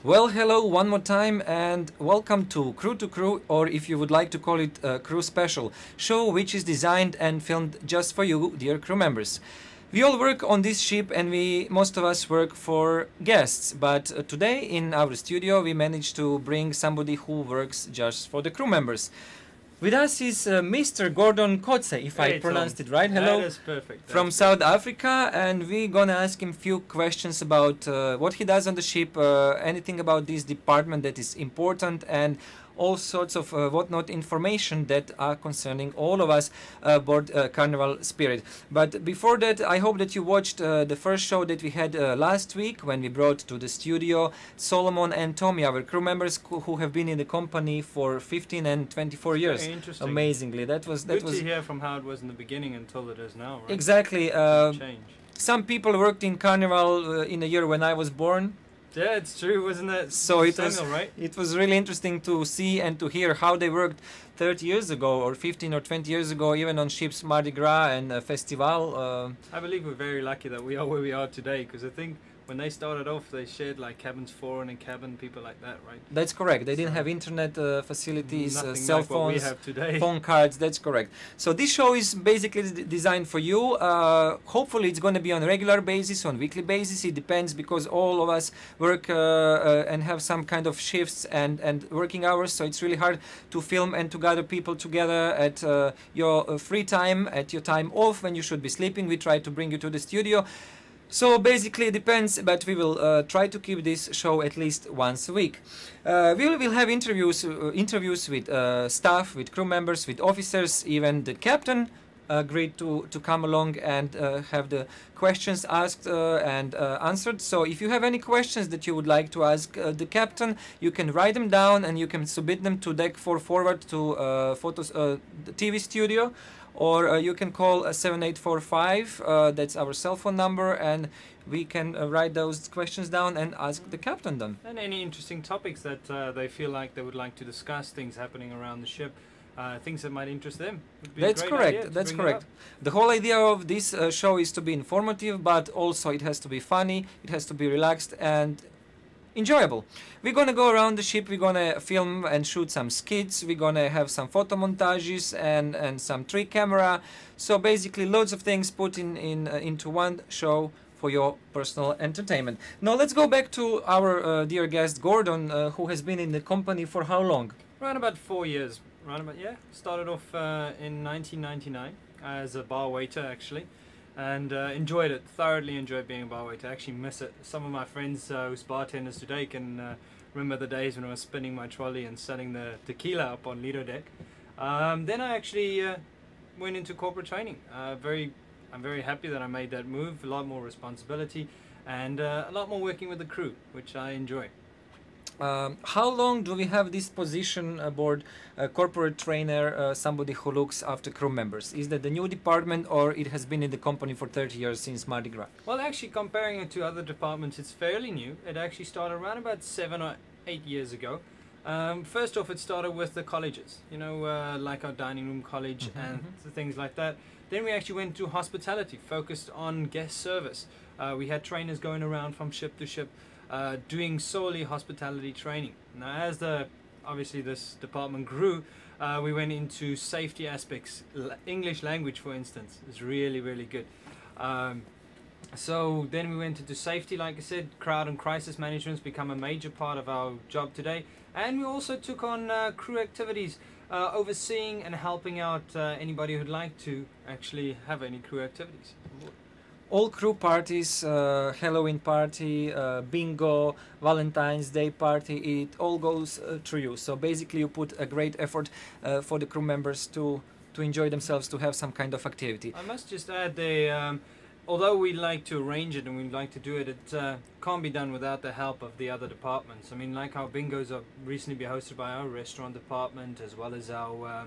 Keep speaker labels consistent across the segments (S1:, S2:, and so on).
S1: Well, hello one more time and welcome to Crew, or if you would like to call it Crew Special, show which is designed and filmed just for you, dear crew members. We all work on this ship and most of us work for guests, but today in our studio we managed to bring somebody who works just for the crew members. With us is Mr. Gordon Kotze, if I pronounced it right. Hello.
S2: That is perfect.
S1: From South Africa, and we're gonna ask him a few questions about what he does on the ship, anything about this department that is important, and all sorts of whatnot information that are concerning all of us aboard Carnival Spirit. But before that, I hope that you watched the first show that we had last week when we brought to the studio Solomon and Tommy, our crew members who have been in the company for 15 and 24 years.
S2: Very interesting.
S1: Amazingly, that was
S2: good to hear from how it was in the beginning until it is now, right?
S1: Exactly.
S2: Change.
S1: Some people worked in Carnival in the year when I was born.
S2: Yeah, it's true, wasn't it?
S1: So it was really interesting to see and to hear how they worked 30 years ago or 15 or 20 years ago, even on ships Mardi Gras and Festival.
S2: I believe we're very lucky that we are where we are today, because I think when they started off, they shared like cabins foreign and cabin, people like that, right?
S1: That's correct. They didn't have internet facilities, cell
S2: like
S1: phones,
S2: we have today.
S1: phone cards. That's correct. So this show is basically designed for you. Hopefully it's going to be on a regular basis, on weekly basis. It depends, because all of us work and have some kind of shifts and working hours. So it's really hard to film and to gather people together at your free time, at your time off when you should be sleeping. We try to bring you to the studio. So basically it depends, but we will try to keep this show at least once a week. We will have interviews with staff, with crew members, with officers. Even the captain agreed to come along and have the questions asked and answered. So if you have any questions that you would like to ask the captain, you can write them down and you can submit them to Deck 4 Forward to the TV studio. Or you can call 7845, that's our cell phone number, and we can write those questions down and ask the captain them.
S2: And any interesting topics that they feel like they would like to discuss, things happening around the ship, things that might interest them.
S1: That's correct, that's correct. The whole idea of this show is to be informative, but also it has to be funny, it has to be relaxed and enjoyable. We're gonna go around the ship, we're gonna film and shoot some skits, we're gonna have some photo montages and some trick camera. So basically loads of things put into one show for your personal entertainment. Now let's go back to our dear guest Gordon, who has been in the company for how long?
S2: Around about 4 years. Started off in 1999 as a bar waiter, actually. And enjoyed it, thoroughly enjoyed being a bar waiter. I actually miss it. Some of my friends who's bartenders today can remember the days when I was spinning my trolley and selling the tequila up on Lido Deck. Then I actually went into corporate training. I'm very happy that I made that move. A lot more responsibility and a lot more working with the crew, which I enjoy.
S1: How long do we have this position aboard, a corporate trainer, somebody who looks after crew members? Is that the new department, or it has been in the company for 30 years since Mardi Gras?
S2: Well, actually, comparing it to other departments, it's fairly new. It actually started around about 7 or 8 years ago. First off, it started with the colleges, you know, like our dining room college and things like that. Then we actually went to hospitality, focused on guest service. We had trainers going around from ship to ship, doing solely hospitality training. Now, as obviously this department grew, we went into safety aspects. English language, for instance, is really, really good. So then we went into safety, like I said. Crowd and crisis management has become a major part of our job today. And we also took on crew activities, overseeing and helping out anybody who'd like to actually have any crew activities.
S1: All crew parties, Halloween party, bingo, Valentine's Day party, it all goes through you. So basically you put a great effort for the crew members to enjoy themselves, to have some kind of activity.
S2: I must just add, although we like to arrange it and we like to do it, it can't be done without the help of the other departments. I mean, like our bingos are recently been hosted by our restaurant department, as well as our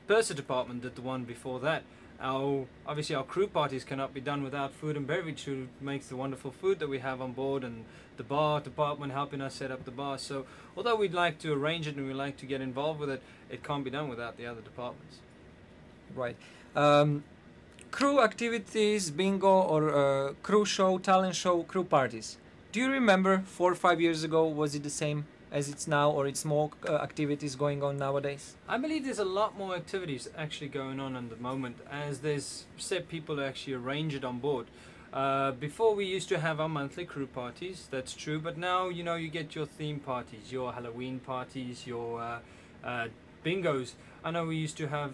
S2: purser department did the one before that. Obviously our crew parties cannot be done without food and beverage, who makes the wonderful food that we have on board, and the bar department helping us set up the bar. So although we'd like to arrange it and we'd like to get involved with it, it can't be done without the other departments.
S1: Right. Crew activities, bingo or crew show, talent show, crew parties. Do you remember 4 or 5 years ago, was it the same as it's now, or it's more activities going on nowadays?
S2: I believe there's a lot more activities actually going on at the moment, as there's set people to actually arrange it on board. Before we used to have our monthly crew parties, that's true, but now you know you get your theme parties, your Halloween parties, your bingos. I know we used to have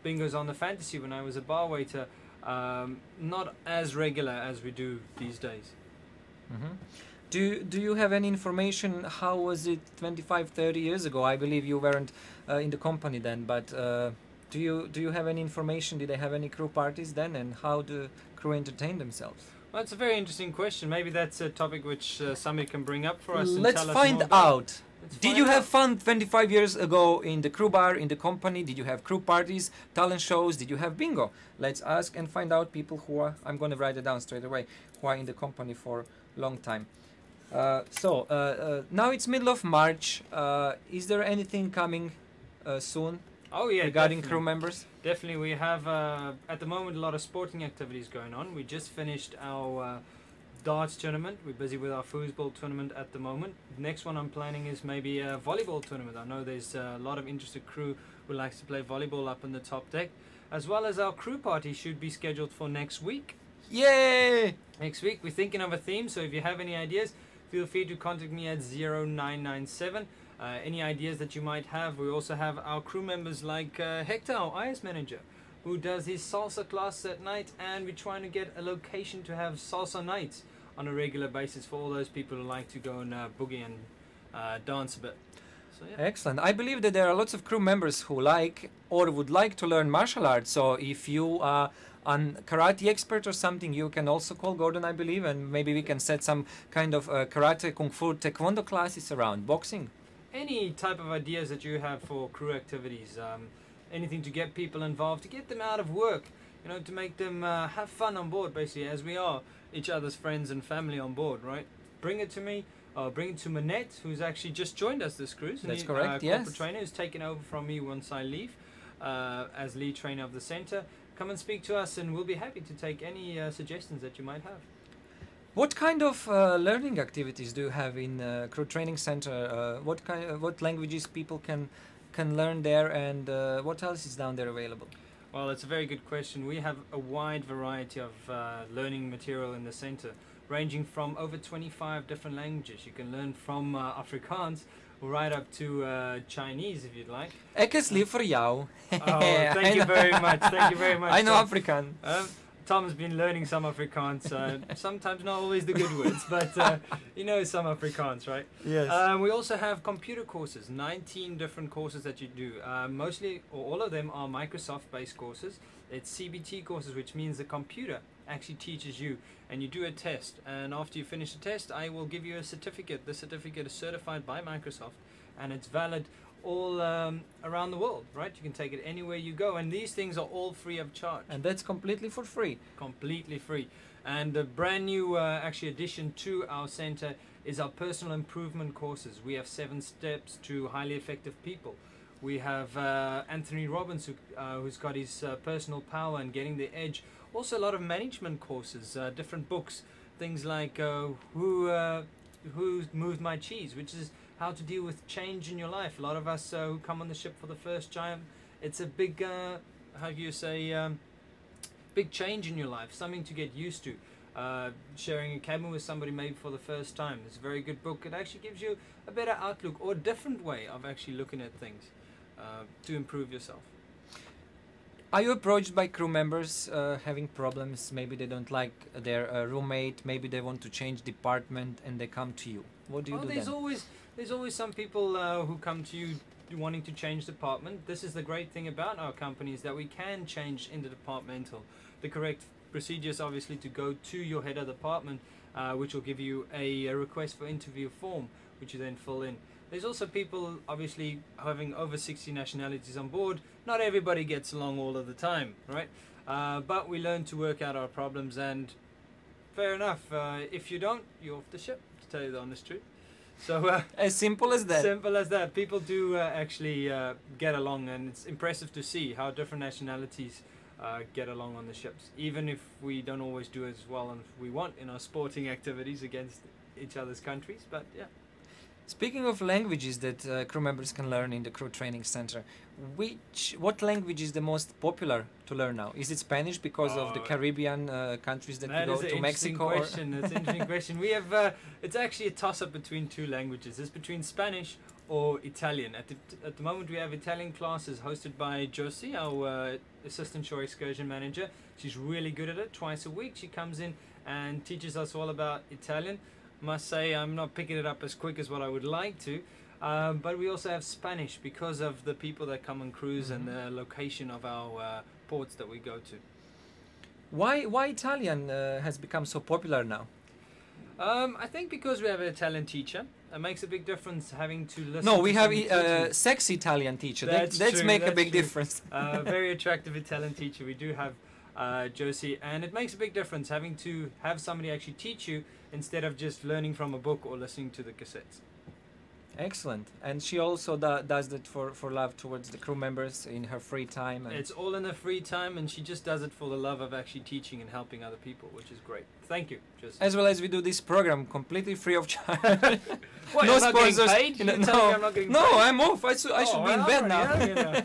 S2: bingos on the Fantasy when I was a bar waiter, not as regular as we do these days.
S1: Hmm. Do you have any information? How was it 25, 30 years ago? I believe you weren't in the company then, but do you have any information? Did they have any crew parties then, and how the crew entertain themselves?
S2: Well, it's a very interesting question. Maybe that's a topic which somebody can bring up for us. And
S1: Let's
S2: tell us
S1: find
S2: more about.
S1: out.
S2: Let's
S1: Did
S2: find
S1: you have
S2: out.
S1: fun 25 years ago in the crew bar, in the company? Did you have crew parties, talent shows? Did you have bingo? Let's ask and find out people who are, I'm going to write it down straight away, who are in the company for a long time. Now it's middle of March. Is there anything coming soon
S2: Oh yeah,
S1: regarding
S2: definitely.
S1: crew members?
S2: Definitely, we have at the moment a lot of sporting activities going on. We just finished our darts tournament. We're busy with our foosball tournament at the moment. Next one I'm planning is maybe a volleyball tournament. I know there's a lot of interested crew who likes to play volleyball up on the top deck, as well as our crew party should be scheduled for next week.
S1: Yay!
S2: Next week, we're thinking of a theme, so if you have any ideas, feel free to contact me at 0997. Any ideas that you might have. We also have our crew members like Hector, our IS manager, who does his salsa class at night, and we're trying to get a location to have salsa nights on a regular basis for all those people who like to go and boogie and dance a bit. So yeah.
S1: Excellent. I believe that there are lots of crew members who like or would like to learn martial arts. So if you are an karate expert or something, you can also call Gordon, I believe, and maybe we can set some kind of karate, kung fu, taekwondo classes around boxing.
S2: Any type of ideas that you have for crew activities, anything to get people involved, to get them out of work, you know, to make them have fun on board, basically, as we are each other's friends and family on board, right? Bring it to me, bring it to Manette, who's actually just joined us this cruise.
S1: That's
S2: new,
S1: correct, yes.
S2: corporate trainer who's taken over from me once I leave as lead trainer of the center. Come and speak to us, and we'll be happy to take any suggestions that you might have.
S1: What kind of learning activities do you have in Crew Training Center? What languages people can learn there, and what else is down there available?
S2: Well, it's a very good question. We have a wide variety of learning material in the center, ranging from over 25 different languages. You can learn from Afrikaans right up to Chinese, if you'd like.
S1: Ek is lief vir jou.
S2: Oh, thank you very much. Thank you very much.
S1: I know
S2: Tom.
S1: Afrikaan.
S2: Tom has been learning some Afrikaans, sometimes not always the good words, but you know some Afrikaans, right?
S1: Yes.
S2: We also have computer courses, 19 different courses that you do. Mostly, or all of them are Microsoft-based courses. It's CBT courses, which means the computer actually teaches you, and you do a test. And after you finish the test, I will give you a certificate. The certificate is certified by Microsoft, and it's valid all around the world, right? You can take it anywhere you go, and these things are all free of charge.
S1: And that's completely for free.
S2: Completely free. And a brand new actually addition to our center is our personal improvement courses. We have 7 steps to highly effective people. We have Anthony Robbins who's got his personal power and getting the edge. Also a lot of management courses, different books, things like who moved my cheese, which is how to deal with change in your life. A lot of us who come on the ship for the first time, it's a big, how do you say, big change in your life, something to get used to. Sharing a cabin with somebody maybe for the first time. It's a very good book. It actually gives you a better outlook or a different way of actually looking at things to improve yourself.
S1: Are you approached by crew members having problems? Maybe they don't like their roommate, maybe they want to change department and they come to you. What do you do then?
S2: There's always some people who come to you wanting to change department. This is the great thing about our company, is that we can change interdepartmental. The correct procedure is obviously to go to your head of department, which will give you a request for interview form, which you then fill in. There's also people obviously having over 60 nationalities on board. Not everybody gets along all of the time, right? But we learn to work out our problems, and fair enough. If you don't, you're off the ship, to tell you the honest truth. So
S1: as simple as that.
S2: Simple as that. People do actually get along, and it's impressive to see how different nationalities get along on the ships, even if we don't always do as well as we want in our sporting activities against each other's countries. But yeah.
S1: Speaking of languages that crew members can learn in the crew training center, what language is the most popular to learn now? Is it Spanish because of the Caribbean countries that we go to, Mexico?
S2: Question. That's an interesting question. We have it's actually a toss-up between two languages. It's between Spanish or Italian. At the moment, we have Italian classes hosted by Josie, our assistant shore excursion manager. She's really good at it. Twice a week, she comes in and teaches us all about Italian. Must say I'm not picking it up as quick as what I would like to, but we also have Spanish because of the people that come on cruise and the location of our ports that we go to.
S1: Why Italian has become so popular now?
S2: I think because we have an Italian teacher. It makes a big difference having to listen.
S1: No, we
S2: to
S1: have sexy Italian teacher. That's make a big difference.
S2: Very attractive Italian teacher. We do have Josie, and it makes a big difference having to have somebody actually teach you instead of just learning from a book or listening to the cassettes.
S1: Excellent. And she also does that for love towards the crew members in her free time. And
S2: it's all in her free time, and she just does it for the love of actually teaching and helping other people, which is great. Thank you.
S1: As well as we do this program completely free of charge.
S2: What,
S1: no
S2: I'm not
S1: sponsors.
S2: getting paid?
S1: No,
S2: I'm not getting
S1: no,
S2: paid?
S1: I'm off. I should be in bed now.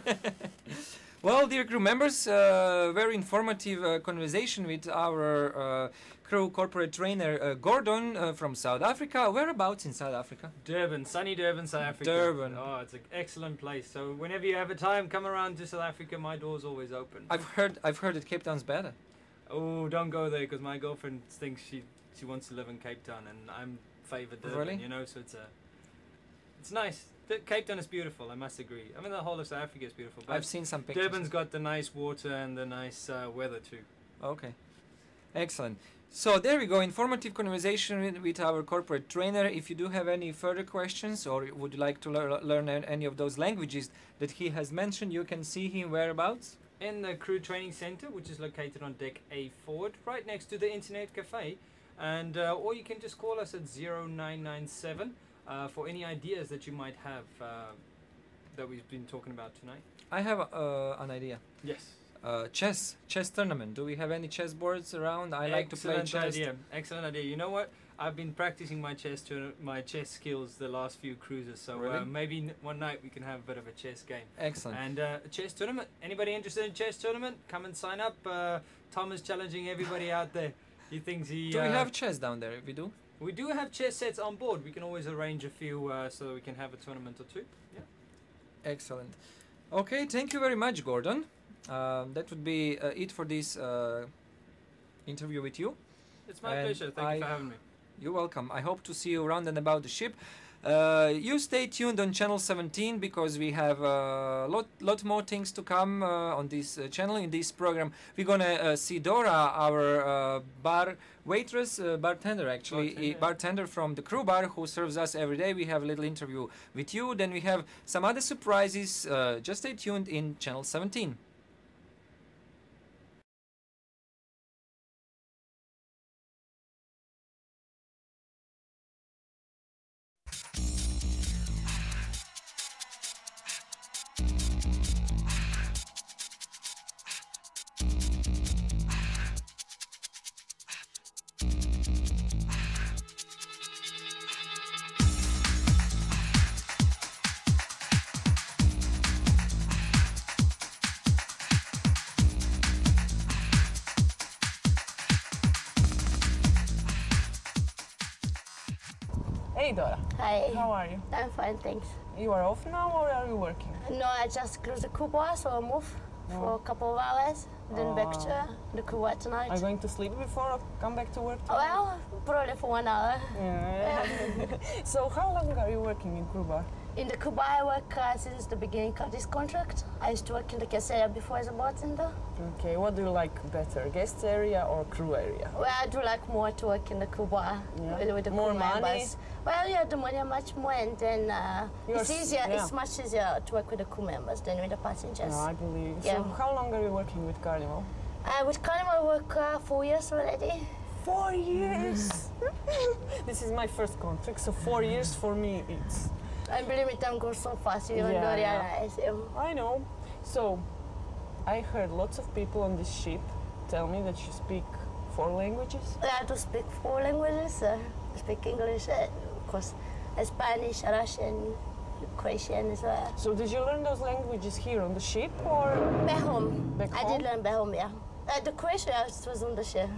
S1: Well, dear crew members, very informative conversation with our crew corporate trainer Gordon from South Africa. Whereabouts in South Africa?
S2: Durban, sunny Durban, South Africa.
S1: Durban.
S2: Oh, it's an excellent place. So whenever you have a time, come around to South Africa. My door's always open.
S1: I've heard that Cape Town's better.
S2: Oh, don't go there because my girlfriend thinks she wants to live in Cape Town, and I'm favoured Durban.
S1: Really?
S2: You know, so it's nice. Cape Town is beautiful, I must agree. I mean, the whole of South Africa is beautiful. But
S1: I've seen some pictures.
S2: Durban's got the nice water and the nice weather too.
S1: Okay, excellent. So there we go, informative conversation with our corporate trainer. If you do have any further questions or would you like to learn any of those languages that he has mentioned, you can see him whereabouts?
S2: In the crew training center, which is located on deck A forward, right next to the internet cafe. And or you can just call us at 0997 for any ideas that you might have that we've been talking about tonight.
S1: I have an idea.
S2: Yes.
S1: Chess tournament. Do we have any chess boards around? I like to play chess.
S2: Excellent idea. You know what? I've been practicing my chess skills the last few cruises. So
S1: really?
S2: maybe one night we can have a bit of a chess game.
S1: Excellent.
S2: And a chess tournament. Anybody interested in chess tournament? Come and sign up. Tom is challenging everybody out there. He thinks he.
S1: Do we have chess down there? If we do.
S2: We do have chess sets on board. We can always arrange a few so that we can have a tournament or two. Yeah.
S1: Excellent. Okay, thank you very much, Gordon. That would be it for this interview with you.
S2: It's my pleasure. Thank you for having me.
S1: You're welcome. I hope to see you around and about the ship. You stay tuned on channel 17 because we have a lot more things to come on this channel. In this program we're gonna see Dora, our bar waitress, bartender from the crew bar who serves us every day. We have a little interview with you. Then we have some other surprises. Just stay tuned in channel 17.
S3: Hey Dora.
S4: Hi.
S3: How are you?
S4: I'm fine, thanks.
S3: You are off now or are you working?
S4: No, I just cruised the Cuba, so I move for a couple of hours, then back to the Cuba tonight.
S3: Are you going to sleep before or come back to work tonight?
S4: Well, probably for 1 hour.
S3: Yeah. So how long are you working in Cuba?
S4: In the Cuba, I work since the beginning of this contract. I used to work in the guest area before as a bartender.
S3: Okay, what do you like better, guest area or crew area?
S4: Well, I do like more to work in the Cuba with the
S3: More
S4: crew
S3: money?
S4: members. Well, yeah, the money much more, and then it's easier.
S3: yeah.
S4: It's much easier to work with the crew members than with the passengers.
S3: Yeah, I believe.
S4: Yeah.
S3: So how long are you working with Carnival?
S4: With Carnival, I work 4 years already.
S3: 4 years! This is my first contract, so 4 years for me it's...
S4: And believe me, time goes so fast, you don't realize.
S3: I know. So, I heard lots of people on this ship tell me that you speak 4 languages?
S4: I do speak 4 languages. I speak English, of course, Spanish, Russian, Croatian as well.
S3: So did you learn those languages here on the ship or?
S4: Back home.
S3: Back
S4: I
S3: home?
S4: did learn back home, yeah. The Croatian it was on the ship.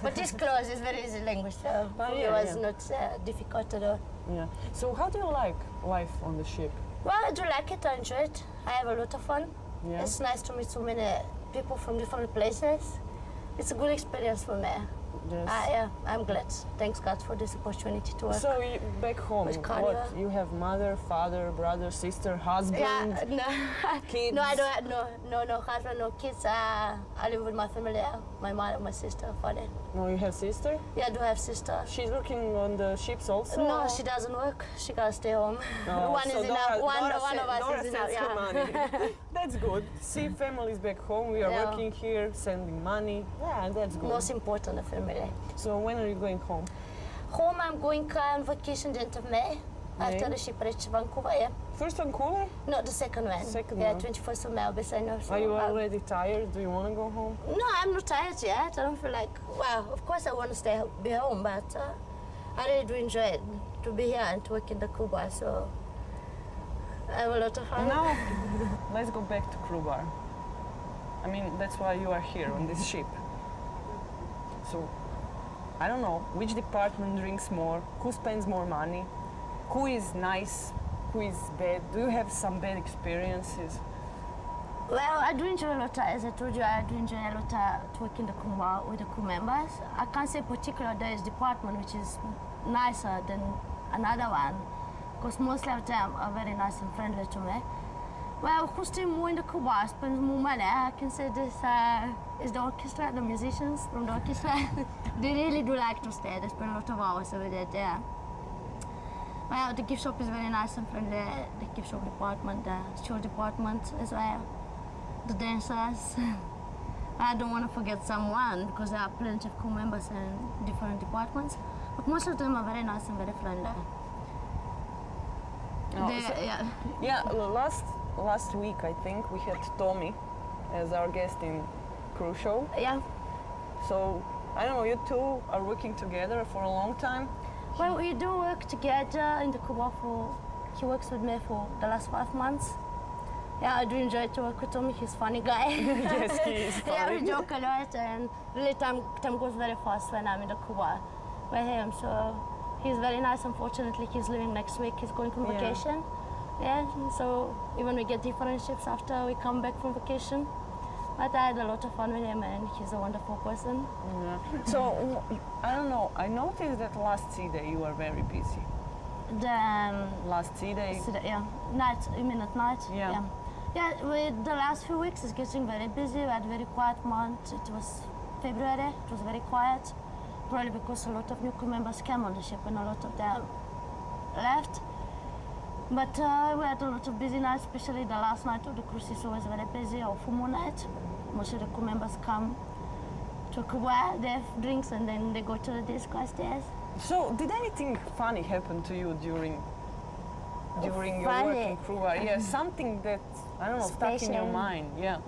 S4: But it's close, it's very easy language, so for me it was not difficult at all.
S3: Yeah. So how do you like life on the ship?
S4: Well, I do like it, I enjoy it. I have a lot of fun.
S3: Yeah.
S4: It's nice to meet so many people from different places. It's a good experience for me.
S3: Yes.
S4: Yeah, I'm glad. Thanks God for this opportunity to work.
S3: So you, back home,
S4: With Carnival.
S3: what? You have mother, father, brother, sister, husband,
S4: Yeah, no,
S3: kids?
S4: no, I don't have no husband, no kids. I live with my family, my mother, my sister, father.
S3: No, you have sister?
S4: Yeah, I do have sister.
S3: She's working on the ships also?
S4: No, she doesn't work. She gotta stay home.
S3: Oh,
S4: One
S3: so
S4: is enough.
S3: Dora
S4: One of us
S3: Dora
S4: is enough.
S3: sends her money. That's good. See families back home. We are
S4: Yeah.
S3: working here, sending money. Yeah, that's good.
S4: Most important, the family.
S3: So when are you going home?
S4: Home, I'm going on vacation the end of May. After the ship reaches Vancouver, yeah.
S3: First Vancouver?
S4: No, the second one.
S3: Second
S4: yeah,
S3: one.
S4: 21st of May, I'll be signing off.
S3: Are you already tired? Do you want to go home?
S4: No, I'm not tired yet. I don't feel like, well, of course I want to be home, but I really do enjoy it to be here and to work in the crew bar, so I have a lot of fun.
S3: Now, let's go back to crew bar. I mean, that's why you are here on this ship. So, I don't know, which department drinks more, who spends more money, who is nice, who is bad? Do you have some bad experiences?
S4: Well, I do enjoy a lot, as I told you, I do enjoy a lot to work in the crew bar with the crew members. I can't say particular there is department which is nicer than another one, because mostly of them are very nice and friendly to me. Well, who stays more in the crew bar spends more money. I can say this is the orchestra, the musicians from the orchestra. They really do like to stay. They spend a lot of hours over there. Well, the gift shop is very nice and friendly. The gift shop department, the show department as well. The dancers. I don't want to forget someone because there are plenty of crew members in different departments. But most of them are very nice and very friendly.
S3: Oh,
S4: Yeah.
S3: Yeah, last week I think we had Tommy as our guest in crew show.
S4: Yeah.
S3: So I don't know, you two are working together for a long time.
S4: Well, we do work together in the Cuba he works with me for the last 5 months. Yeah, I do enjoy to work with Tommy. He's a funny guy.
S3: Yes, he is funny.
S4: Yeah, we joke a lot, and really time goes very fast when I'm in the Cuba with him. So he's very nice. Unfortunately, he's leaving next week. He's going on vacation. Yeah, so even we get different ships after we come back from vacation. But I had a lot of fun with him, and he's a wonderful person.
S3: Yeah. So I don't know. I noticed that last sea day you were very busy.
S4: The
S3: Last sea day.
S4: yeah, night. You mean at night?
S3: Yeah.
S4: Yeah, with the last few weeks it's getting very busy. We had a very quiet month. It was February. It was very quiet, probably because a lot of new crew members came on the ship and a lot of them left. But we had a lot of busy nights, especially the last night of the cruise is always very busy, or full moon night. Most of the crew members come to Cuba, they have drinks, and then they go to the disco stairs.
S3: So did anything funny happen to you during your work
S4: Funny?
S3: in crew bar? Yeah, something that, I don't know, stuck in your
S4: Special.
S3: mind. Yeah.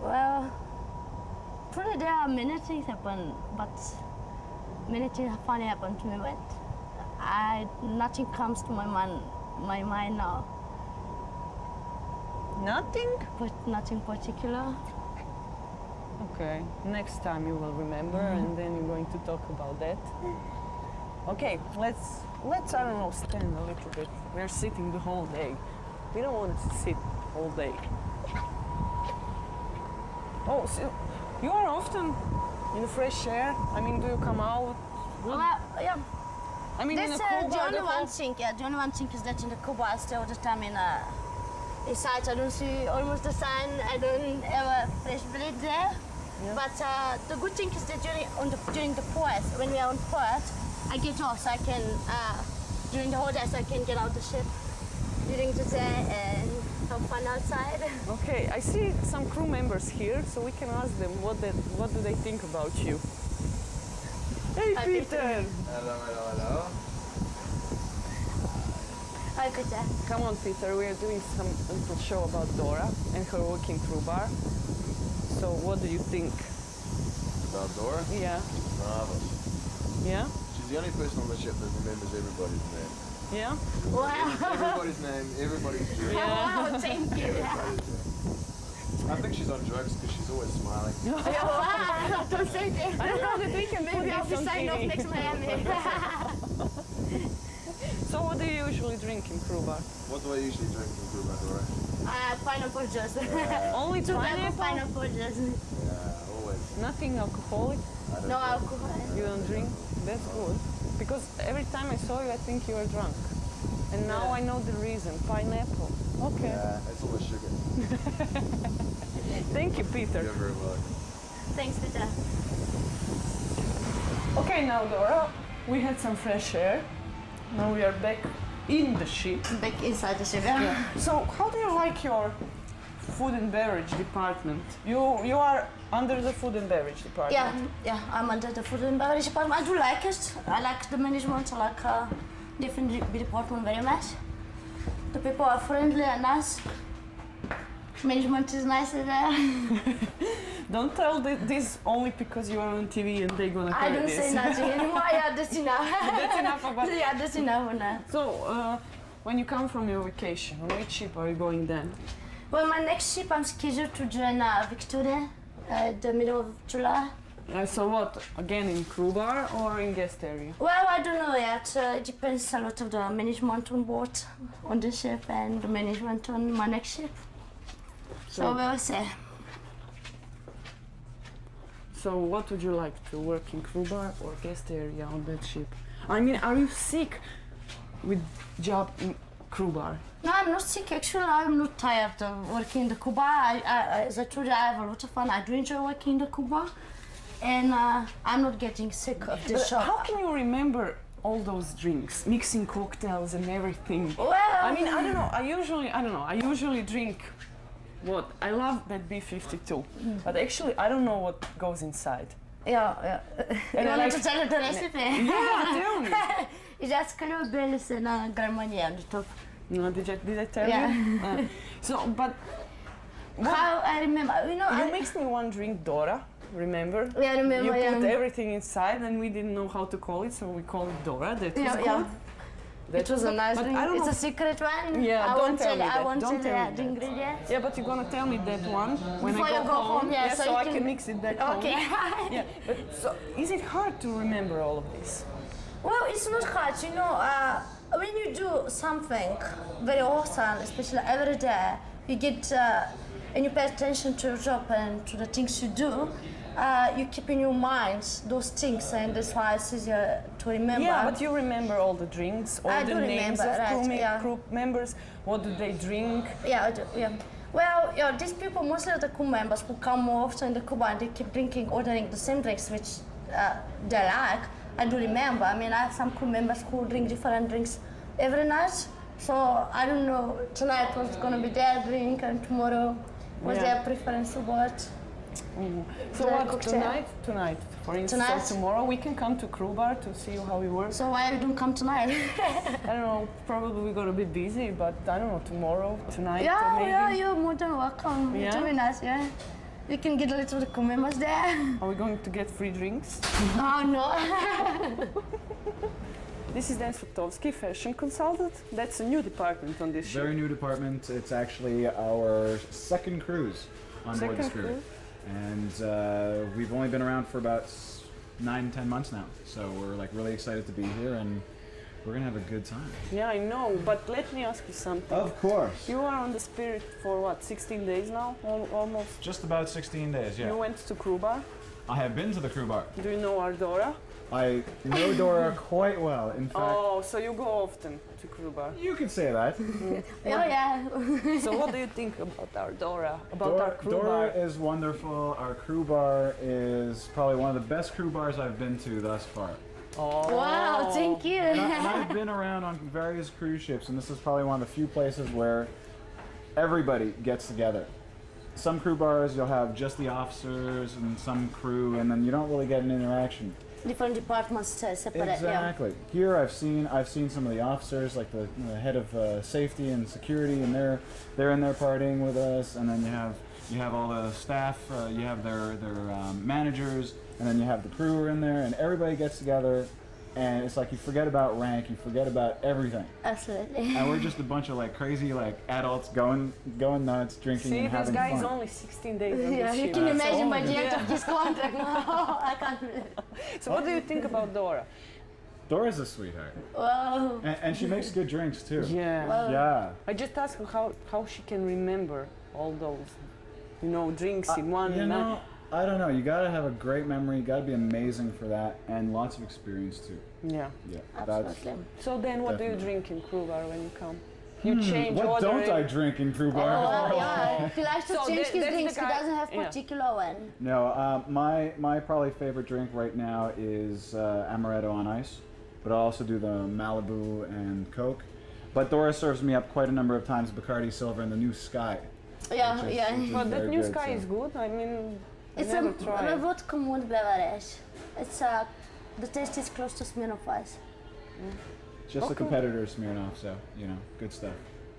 S4: Well, probably there are many things happen, but many things funny happen to me, but nothing comes to my mind now.
S3: Nothing?
S4: But nothing particular.
S3: Okay, next time you will remember, and then you're going to talk about that. Okay, let's I don't know, stand a little bit. We're sitting the whole day. We don't want to sit all day. Oh, so you are often in the fresh air? I mean, do you come out?
S4: Well, yeah.
S3: I mean, in
S4: That's
S3: a cool
S4: the
S3: bar,
S4: only
S3: the
S4: one
S3: whole-
S4: thing. Yeah, the only one thing is that in the Cuba I stay all the time inside. I don't see almost the sun. I don't have a fresh breeze there.
S3: Yeah.
S4: But the good thing is that during the port, when we are on port, I get off, so I can during the whole day, so I can get out the ship during the day and have fun outside.
S3: Okay, I see some crew members here, so we can ask them what do they think about you. Hey,
S4: Hi,
S3: Peter!
S1: Hello.
S4: Hi, Peter.
S3: Come on, Peter, we are doing some little show about Dora and her working crew bar. So what do you think?
S5: about Dora?
S3: Yeah.
S5: Marvelous.
S3: Yeah?
S5: She's the only person on the ship that remembers everybody's name.
S3: Yeah?
S4: Wow.
S5: Everybody's name, everybody's dress.
S4: Wow, thank you.
S5: I think she's on drugs because she's always smiling.
S4: Wow, don't say that.
S3: I don't know that we can
S4: Maybe I'll
S3: put
S4: be
S3: this on
S4: signed off
S3: TV.
S4: next Miami.
S3: So what do you usually drink in crew bar?
S5: What do I usually drink in Cuba, Dora?
S4: Pineapple juice.
S3: Only
S4: Two
S3: pineapple?
S4: pineapple juice.
S5: Yeah, always.
S3: Nothing alcoholic?
S5: I don't
S4: No
S5: drink.
S4: alcohol.
S3: You don't drink? That's good. Because every time I saw you, I think you were drunk. And now I know the reason. Pineapple. Okay.
S5: Yeah, it's always sugar.
S3: Thank you, Peter.
S5: You're very welcome.
S4: Thanks, Peter.
S3: Okay, now Dora, we had some fresh air. Now we are back in the ship.
S4: Back inside the ship.
S3: So how do you like your food and beverage department? You are under the food and beverage department.
S4: Yeah, I'm under the food and beverage department. I do like it. I like the management. I like different department very much. The people are friendly and nice. Management is nice there.
S3: Don't tell this only because you are on TV and they're gonna
S4: I
S3: hear
S4: don't
S3: this.
S4: say nothing anymore. Yeah, that's enough.
S3: That's enough about.
S4: Yeah, that's enough now.
S3: So, when you come from your vacation, on which ship are you going then?
S4: Well, my next ship, I'm scheduled to join Victoria the middle of July.
S3: So what? Again in crew bar or in guest area?
S4: Well, I don't know yet. It depends a lot of the management on board on the ship and the management on my next ship. So we'll see.
S3: So what would you like to work in crew bar or guest area on that ship? I mean, are you sick with job in crew bar?
S4: No, I'm not sick. Actually, I'm not tired of working in the Cuba. As I told you, I have a lot of fun. I do enjoy working in the Cuba, and I'm not getting sick of this job.
S3: How can you remember all those drinks, mixing cocktails and everything?
S4: Well,
S3: I mean, I don't know. I usually drink. What? I love that B52, but actually I don't know what goes inside.
S4: yeah.
S3: And
S4: You
S3: I
S4: want me
S3: like-
S4: to tell you the recipe?
S3: Yeah, tell me.
S4: It's just canola and Garmani on the top.
S3: No, did I tell
S4: Yeah.
S3: you? So, but
S4: How I remember,
S3: you mixed me one drink, Dora. Remember?
S4: Yeah, I remember.
S3: You put
S4: Yeah.
S3: everything inside, and we didn't know how to call it, so we call it Dora. That was
S4: Yeah,
S3: good.
S4: yeah.
S3: That
S4: It was a
S3: good.
S4: nice
S3: But
S4: drink.
S3: I don't
S4: It's
S3: know.
S4: a secret one.
S3: Yeah,
S4: I
S3: don't
S4: won't
S3: tell me
S4: I
S3: that.
S4: won't
S3: Don't
S4: tell
S3: tell
S4: you
S3: me
S4: the
S3: that.
S4: ingredients.
S3: Yeah, but you're gonna tell me that one when
S4: Before
S3: I
S4: you go home, yeah,
S3: so,
S4: so you
S3: I can
S4: can-
S3: mix it back home.
S4: Okay.
S3: Yeah, but so is it hard to remember all of this?
S4: Well, it's not hard, when you do something very often, especially every day, you get and you pay attention to your job and to the things you do. You keep in your mind those things, and that's why it's easier to remember.
S3: Yeah, but you remember all the drinks, all
S4: I
S3: the
S4: do
S3: names
S4: remember,
S3: of
S4: right, yeah.
S3: crew members. What do they drink?
S4: Yeah, I do, yeah. Well, these people, mostly the crew members who come more often in the Cuba and they keep drinking, ordering the same drinks which they like. I do remember. I mean, I have some crew members who drink different drinks every night. So I don't know, tonight was gonna be their drink and tomorrow was
S3: Yeah.
S4: their preference of what.
S3: So
S4: Like
S3: what,
S4: cocktail.
S3: tonight, for instance,
S4: Tonight?
S3: or tomorrow, we can come to crew bar to see how we work.
S4: So why you don't come tonight?
S3: I don't know, probably we're gonna be busy, but I don't know, tomorrow, tonight,
S4: yeah,
S3: maybe.
S4: yeah, you're more than welcome.
S3: Yeah?
S4: It's really nice, yeah. You can get a little of the crew members there.
S3: Are we going to get free drinks?
S4: Oh no.
S3: This is Dan Swatovsky, fashion consultant. That's a new department on this ship.
S6: Very new department. It's actually our second cruise on board the
S3: Second
S6: Spirit.
S3: cruise?
S6: And we've only been around for about 9-10 months now. So we're like really excited to be here and we're gonna have a good time.
S3: Yeah, I know, but let me ask you something.
S6: Of course.
S3: You are on the Spirit for what, 16 days now? Almost.
S6: Just about 16 days, yeah.
S3: You went to crew bar.
S6: I have been to the crew bar.
S3: Do you know Ardora?
S6: I know Dora quite well. In fact,
S3: Oh, so you go often to crew bar.
S6: you could say that.
S4: Oh yeah.
S3: So what do you think about Ardora? About our crew
S6: Dora
S3: bar?
S6: is wonderful. Our crew bar is probably one of the best crew bars I've been to thus far.
S3: Oh.
S4: Wow, thank you.
S6: And I've been around on various cruise ships, and this is probably one of the few places where everybody gets together. Some crew bars, you'll have just the officers and some crew, and then you don't really get an interaction.
S4: Different departments separate.
S6: Exactly. Here, I've seen some of the officers, like the head of safety and security, and they're in there partying with us, and then you have You have all the staff, you have their managers, and then you have the crew in there, and everybody gets together, and it's like you forget about rank, you forget about everything.
S4: Absolutely.
S6: And we're just a bunch of like crazy like adults going nuts, drinking
S3: See,
S6: and
S3: this
S6: having
S3: guy
S6: fun.
S3: is only 16 days on
S4: Yeah,
S3: this
S4: you
S3: ship.
S4: can imagine by the
S6: yeah.
S4: end of this contract. No, I can't believe it.
S3: So what do you think about Dora?
S6: Dora's a sweetheart,
S4: Wow.
S6: and she makes good drinks too.
S3: Yeah.
S4: Wow.
S6: Yeah.
S3: I just asked her how she can remember all those, drinks in one
S6: You
S3: night.
S6: know, I don't know. You gotta have a great memory. You gotta be amazing for that, and lots of experience too.
S3: Yeah.
S6: Yeah,
S4: Absolutely.
S3: So then what do you
S6: Definitely.
S3: drink in Crew Bar when you come? You change
S6: What
S3: order.
S6: don't I drink in Crew Bar?
S4: Oh, yeah. He likes to
S3: So
S4: change
S3: that-
S4: his
S3: that's the
S4: drinks. He
S3: guy-
S4: doesn't have
S3: yeah.
S4: particular one.
S6: No, my probably favorite drink right now is amaretto on ice, but I also do the Malibu and Coke. But Dora serves me up quite a number of times Bacardi Silver and the new Sky.
S4: Yeah,
S6: which is-
S4: yeah.
S6: which is
S3: But that
S6: very
S3: new
S6: good,
S3: Sky
S6: so.
S3: is good. I mean, I
S4: It's
S3: never
S4: a
S3: tried.
S4: vodka mood beverage. It's the taste is close to Smirnoff Ice.
S6: Just a
S3: Okay.
S6: competitor Smirnoff, so good stuff.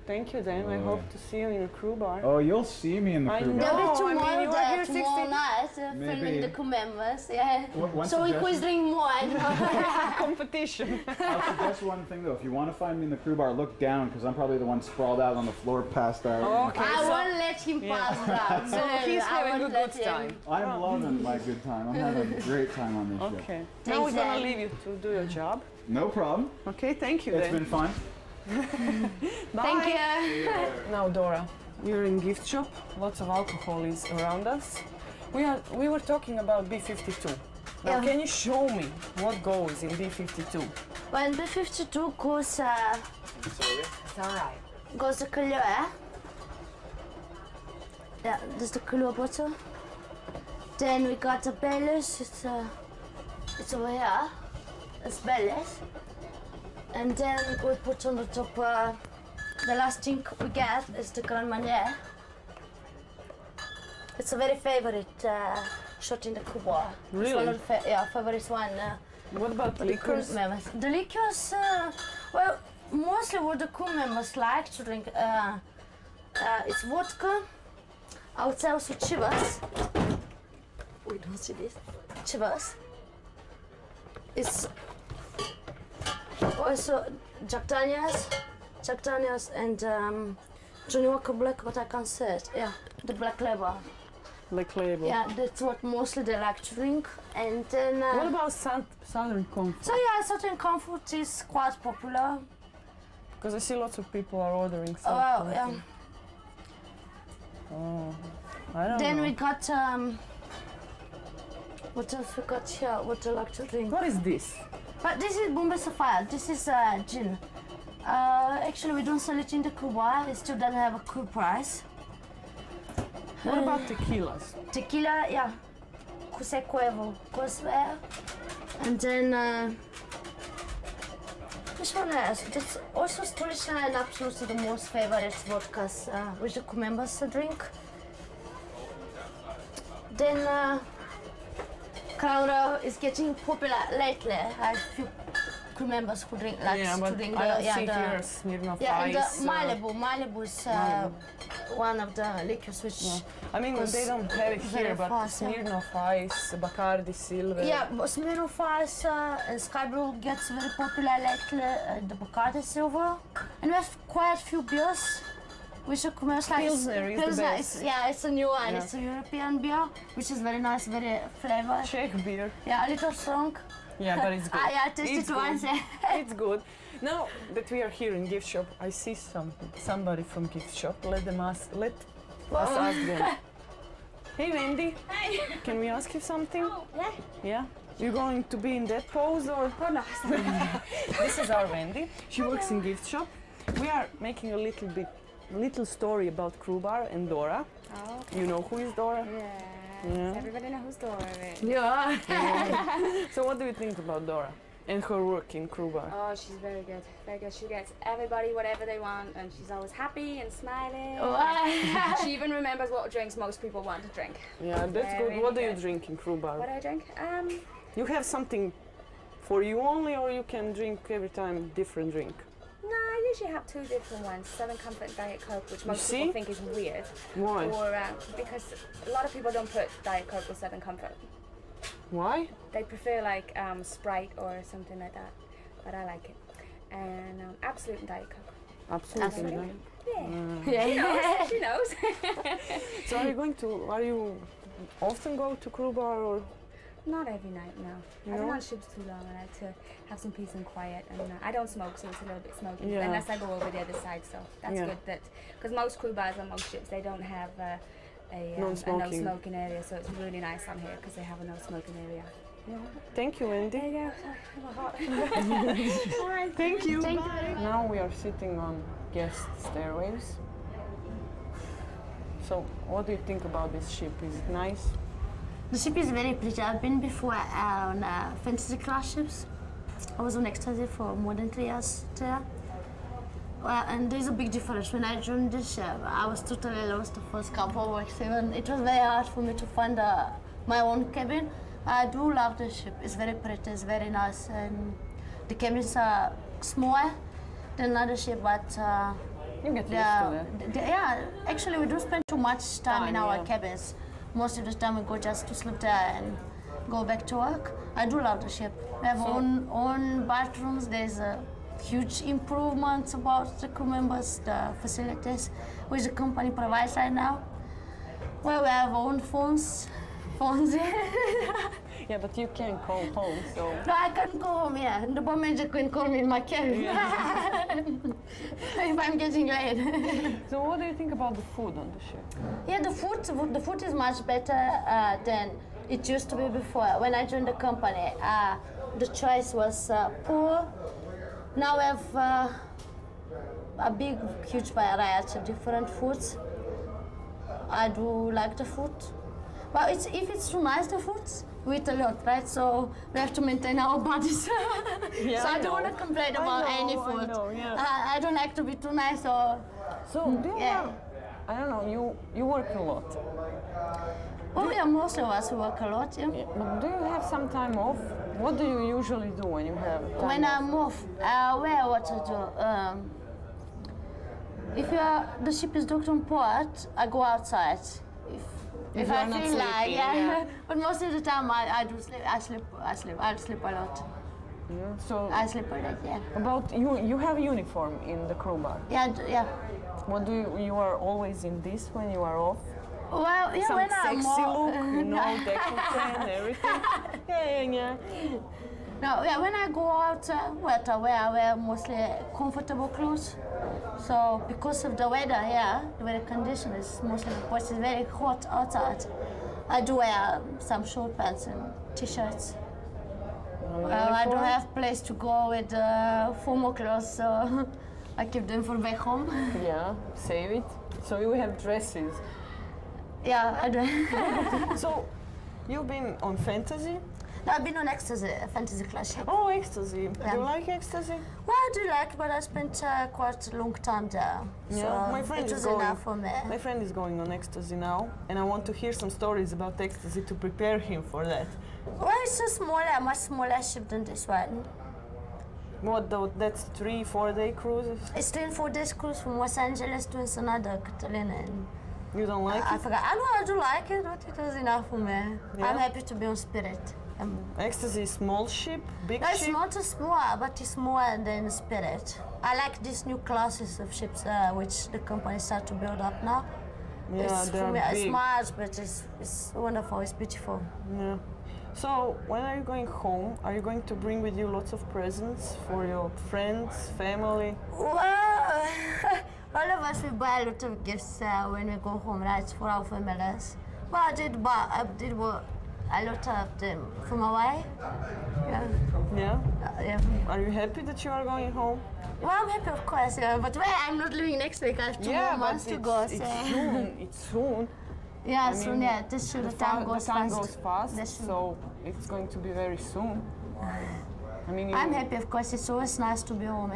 S3: Thank you, then. I
S6: Oh,
S3: hope
S6: yeah.
S3: to see you in a Crew Bar.
S6: Oh, you'll see me in the
S3: I
S6: Crew
S3: know.
S6: Bar.
S4: There'll be
S3: I mean,
S4: tomorrow
S3: you are
S4: there,
S3: here
S4: tomorrow
S3: 16
S4: night,
S6: Maybe.
S4: filming the crew members, yeah.
S6: One
S4: So we
S6: suggestion?
S4: quiz drink more. I know.
S3: Competition.
S6: I'll suggest one thing though. If you want to find me in the Crew Bar, look down because I'm probably the one sprawled out on the floor, passed out.
S3: Okay.
S4: I
S3: so-
S4: won't let him pass that.
S3: So he's
S4: I
S3: having a
S4: won't
S3: good
S4: let him.
S3: time.
S6: I'm loving my good time. I'm having a great time on this show.
S3: Okay. Now
S4: Thanks,
S3: we're gonna
S4: Dan.
S3: leave you to do your job.
S6: No problem.
S3: Okay, thank you
S6: It's
S3: then.
S6: been fun.
S4: Thank you.
S3: Now, Dora, we're in gift shop. Lots of alcohol is around us. We were talking about B52. Now,
S4: Yeah.
S3: can you show me what goes in B52?
S4: When B52 goes,
S3: It's alright.
S4: goes the color, eh? Yeah, this is the color bottle. Then we got the Baileys. It's over here. It's Baileys. And then we put on the top. The last thing we get is the Grand Marnier. It's a very favorite shot in the Cuba. It's
S3: Really?
S4: one of the favorite one.
S3: What about
S4: For the crew
S3: liquors?
S4: members. The liquors, well, mostly what the crew members like to drink, it's vodka. I would say also Chivas. We don't see this. Chivas. It's also Jack Daniels and Johnny Walker Black, but I can't say it. Yeah, the Black Label.
S3: Like label.
S4: Yeah, that's what mostly they like to drink. And then.
S3: What about Southern Comfort?
S4: So yeah, Southern Comfort is quite popular.
S3: Because I see lots of people are ordering
S4: Oh,
S3: Southern
S4: yeah.
S3: Comfort. Oh, I don't
S4: Then
S3: know.
S4: we got what else we got here? What do you like to drink?
S3: What is this?
S4: But this is Bombay Sapphire. This is gin. Actually, we don't sell it in the Cuba. It still doesn't have a cool price.
S3: What about tequilas?
S4: Tequila, yeah. Cuse Cuevo goes there. And then which one else? That's also traditional and absolutely the most favorite vodkas which the crew members drink. Then Crown Royal is getting popular lately. I have few crew members who drink
S3: Yeah,
S4: to
S3: but
S4: drink
S3: I don't
S4: the
S3: see here Smirnoff
S4: yeah, and the
S3: Ice.
S4: Malibu is one of the liquors which
S3: I mean,
S4: goes
S3: they don't have it
S4: very
S3: here, but
S4: fast, yeah.
S3: Smirnoff Ice, Bacardi Silver.
S4: yeah, but Smirnoff Ice and Sky Blue gets very popular lately. The Bacardi Silver, and we have quite a few beers. Which are commercial like
S3: Pilsner is the
S4: Pilsner
S3: best.
S4: yeah, it's a new one.
S3: Yeah.
S4: It's a European beer, which is very nice, very flavored.
S3: Czech beer.
S4: Yeah, a little strong.
S3: Yeah, but it's good.
S4: Yeah, I tasted
S3: It's
S4: it once.
S3: good. It's good. Now that we are here in gift shop, I see somebody from gift shop. Let us ask them. Hey Wendy, can we ask you something?
S7: Yeah.
S3: Yeah? You going to be in that pose or?
S7: Oh no.
S3: This is our Wendy. She works in gift shop. We are making a little story about Crew Bar and Dora.
S7: Oh, okay.
S3: You know who is Dora?
S7: Yeah.
S3: Yeah.
S7: Everybody knows Dora.
S3: Yeah. So what do you think about Dora and her work in Crew Bar?
S7: Oh, she's very good. Very good. She gets everybody whatever they want, and she's always happy and smiling.
S4: Oh,
S7: She even remembers what drinks most people want to drink.
S3: Yeah, that's
S7: Very
S3: good. What do you
S7: good.
S3: drink in Crew Bar?
S7: What do I drink?
S3: You have something for you only, or you can drink every time different drink?
S7: No, I usually have two different ones, Southern Comfort and Diet Coke, which most
S3: see?
S7: people think is weird.
S3: Why?
S7: Or because a lot of people don't put Diet Coke with Southern Comfort.
S3: Why?
S7: They prefer like Sprite or something like that, but I like it. And Absolute and Diet Coke.
S3: Absolutely.
S7: Absolute.
S3: Mm.
S7: Yeah. She knows.
S3: So are you often go to Crew Bar or?
S7: Not every night, no. I've been
S3: No?
S7: on ships too long. I like to have some peace and quiet. And I don't smoke, so it's a little bit smoky.
S3: Yeah.
S7: Unless I go over the other side, so that's
S3: Yeah.
S7: good. That because most crew bars on most ships, they don't have a
S3: Non-smoking.
S7: no smoking area. So it's really nice on here because they have a no smoking area.
S3: Thank you, Andy.
S7: There you go.
S3: Thank you.
S4: Thank
S3: Bye. Now we are sitting on guest stairways. So, what do you think about this ship? Is it nice?
S4: The ship is very pretty. I've been before on fantasy class ships. I was on Ecstasy for more than 3 years there. And there's a big difference. When I joined this ship, I was totally lost the first couple of weeks. Even it was very hard for me to find my own cabin. I do love the ship. It's very pretty. It's very nice, and the cabins are smaller than other ship, but
S3: You get used to that.
S4: yeah. Actually, we don't spend too much time in our
S3: yeah.
S4: cabins. Most of the time, we go just to sleep there and go back to work. I do love the ship. We have own bathrooms. There's a huge improvements about the crew members, the facilities which the company provides right now. Well, we have own phones.
S3: Yeah, but you can't call home, so.
S4: No, I can't go home, yeah. The bomb manager can call me in my cabin if I'm getting late.
S3: So, what do you think about the food on the ship?
S4: Yeah, the food is much better than it used to be before. When I joined the company, the choice was poor. Now we have a huge variety of different foods. I do like the food. But if it's too nice, the food, we eat a lot, right? So we have to maintain our bodies.
S3: Yeah,
S4: So I don't want to complain about any food.
S3: I know, yeah.
S4: I don't like to be too nice or.
S3: So, do you
S4: Yeah.
S3: have, I don't know, you work a lot.
S4: Oh yeah, most of us work a lot. Yeah.
S3: Yeah, but do you have some time off? What do you usually do when you have time
S4: When
S3: off?
S4: I'm off, what to do? If the ship is docked on port, I go outside. If
S3: you
S4: I
S3: are not
S4: feel like,
S3: sleeping,
S4: yeah.
S3: yeah.
S4: But most of the time I do sleep. I sleep a lot.
S3: Yeah, so,
S4: I sleep a lot. Yeah.
S3: about you have uniform in the crew bar.
S4: Yeah.
S3: What do you are always in this when you are off?
S4: Well, yeah.
S3: Some
S4: When I'm
S3: sexy
S4: off,
S3: look, you know, decollete and everything. Yeah.
S4: No, yeah, when I go out, I wear mostly comfortable clothes. So because of the weather here, the weather condition is mostly because it's very hot outside. I do wear some short pants and t-shirts. I don't have place to go with formal clothes, so I keep them for back home.
S3: Yeah, save it. So you have dresses.
S4: Yeah, I do.
S3: So you've been on fantasy?
S4: No, I've been on Ecstasy, a fantasy class ship.
S3: Oh, ecstasy.
S4: Yeah.
S3: Do you like ecstasy?
S4: Well, I do like, but I spent quite a long time there.
S3: Yeah,
S4: So
S3: my friend
S4: it
S3: is
S4: was
S3: going.
S4: enough for me.
S3: My friend is going on ecstasy now, and I want to hear some stories about ecstasy to prepare him for that.
S4: Well, it's a much smaller ship than this one.
S3: What though? That's 3-4 day cruises.
S4: It's still 4 days cruise from Los Angeles to Ensenada, Catalina. And
S3: You don't like
S4: I
S3: it?
S4: forgot. I do like it, but it was enough for me.
S3: Yeah?
S4: I'm happy to be on Spirit.
S3: Ecstasy is small ship, big
S4: No, it's
S3: ship.
S4: not a small, but it's more than Spirit. I like these new classes of ships which the company start to build up now.
S3: Yeah,
S4: It's,
S3: they're
S4: for me, it's
S3: big.
S4: much, but it's wonderful. It's beautiful.
S3: Yeah. So when are you going home? Are you going to bring with you lots of presents for your friends, family?
S4: Well, all of us we buy a lot of gifts when we go home, right, for our families. Well, I did buy a lot of them for my wife. Yeah.
S3: Yeah.
S4: Yeah.
S3: Are you happy that you are going home?
S4: Well, I'm happy, of course, yeah, but I'm not leaving next week. I have 2 more months to go.
S3: it's
S4: So.
S3: soon. It's soon.
S4: Yeah,
S3: I
S4: soon,
S3: mean,
S4: yeah. This year the time goes
S3: the time
S4: fast.
S3: goes fast,
S4: That's true.
S3: so it's going to be very soon. I mean,
S4: I'm happy, of course. It's always nice to be home.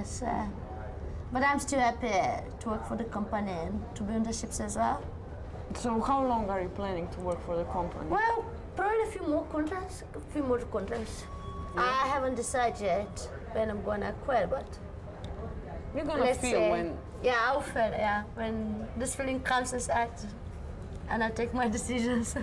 S4: But I'm still happy to work for the company and to be on the ships as well.
S3: So how long are you planning to work for the company?
S4: Well, probably a few more contracts. I haven't decided yet when I'm going to quit, but
S3: You're gonna
S4: let's
S3: feel
S4: say,
S3: when.
S4: yeah, I'll feel, yeah, when this feeling comes inside, and I take my decisions.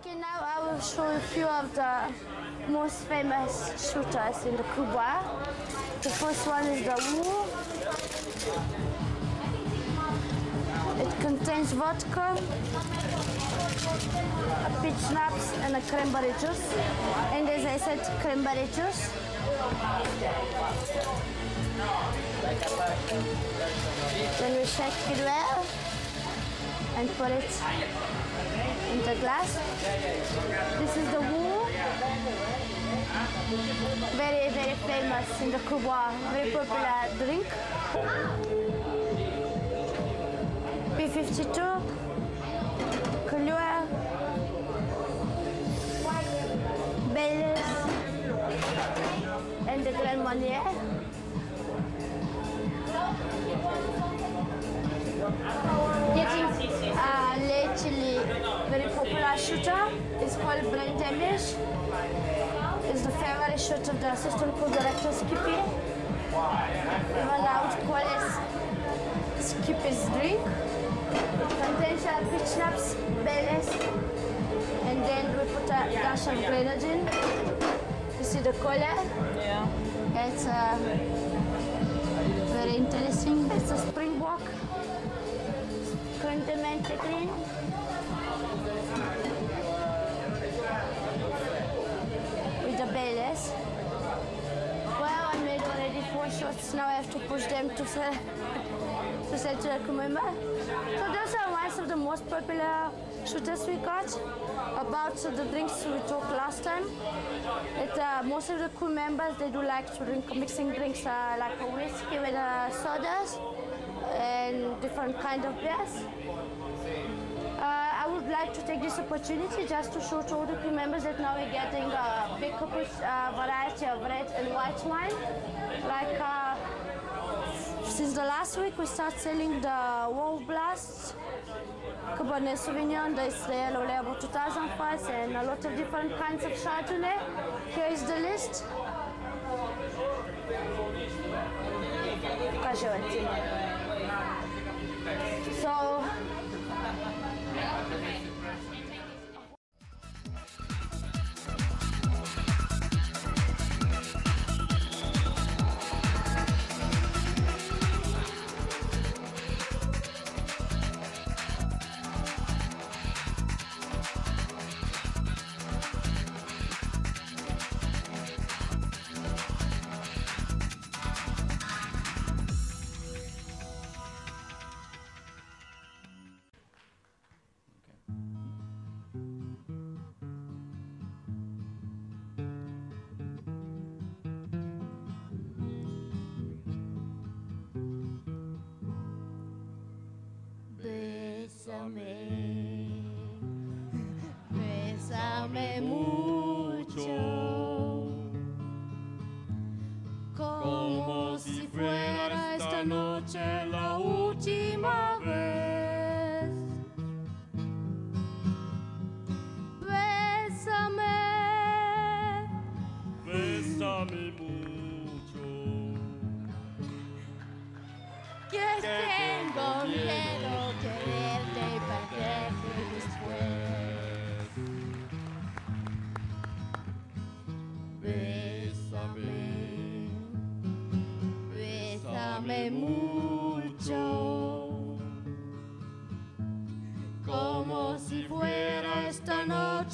S4: Okay, now I will show a few of the most famous shooters in the Cuba. The first one is the Wu. It contains vodka, a peach schnapps, and a cranberry juice. And as I said, cranberry juice. Then we shake it well and put it in the glass. This is the Wu. Very, very famous in the Cuba, very popular drink. P52, Kahlua, Baileys, and the Grand Marnier. Lately, very popular shooter is called Brain Damage. It's the favorite shooter of the assistant crew director Skippy. Even I would call it Skippy's drink. It contains peach schnapps, Baileys, and then we put a dash of grenadine. You see the color?
S3: Yeah.
S4: It's very interesting. It's a springbok. Condiment clean. With the Baileys. Well, I made already 4 shots. Now I have to push them to sell to the crew member. So those are one of the most popular shooters we got. About the drinks we talked last time. Most of the crew members, they do like to drink mixing drinks like a whiskey with sodas and different kind of beers. I would like to take this opportunity just to show to all the crew members that now we're getting a big variety of red and white wine. Like since the last week we start selling the Wolf Blasts, Cabernet Sauvignon, the Yellow Label 2005, and a lot of different kinds of Chardonnay. Here is the list. So, bésame mucho.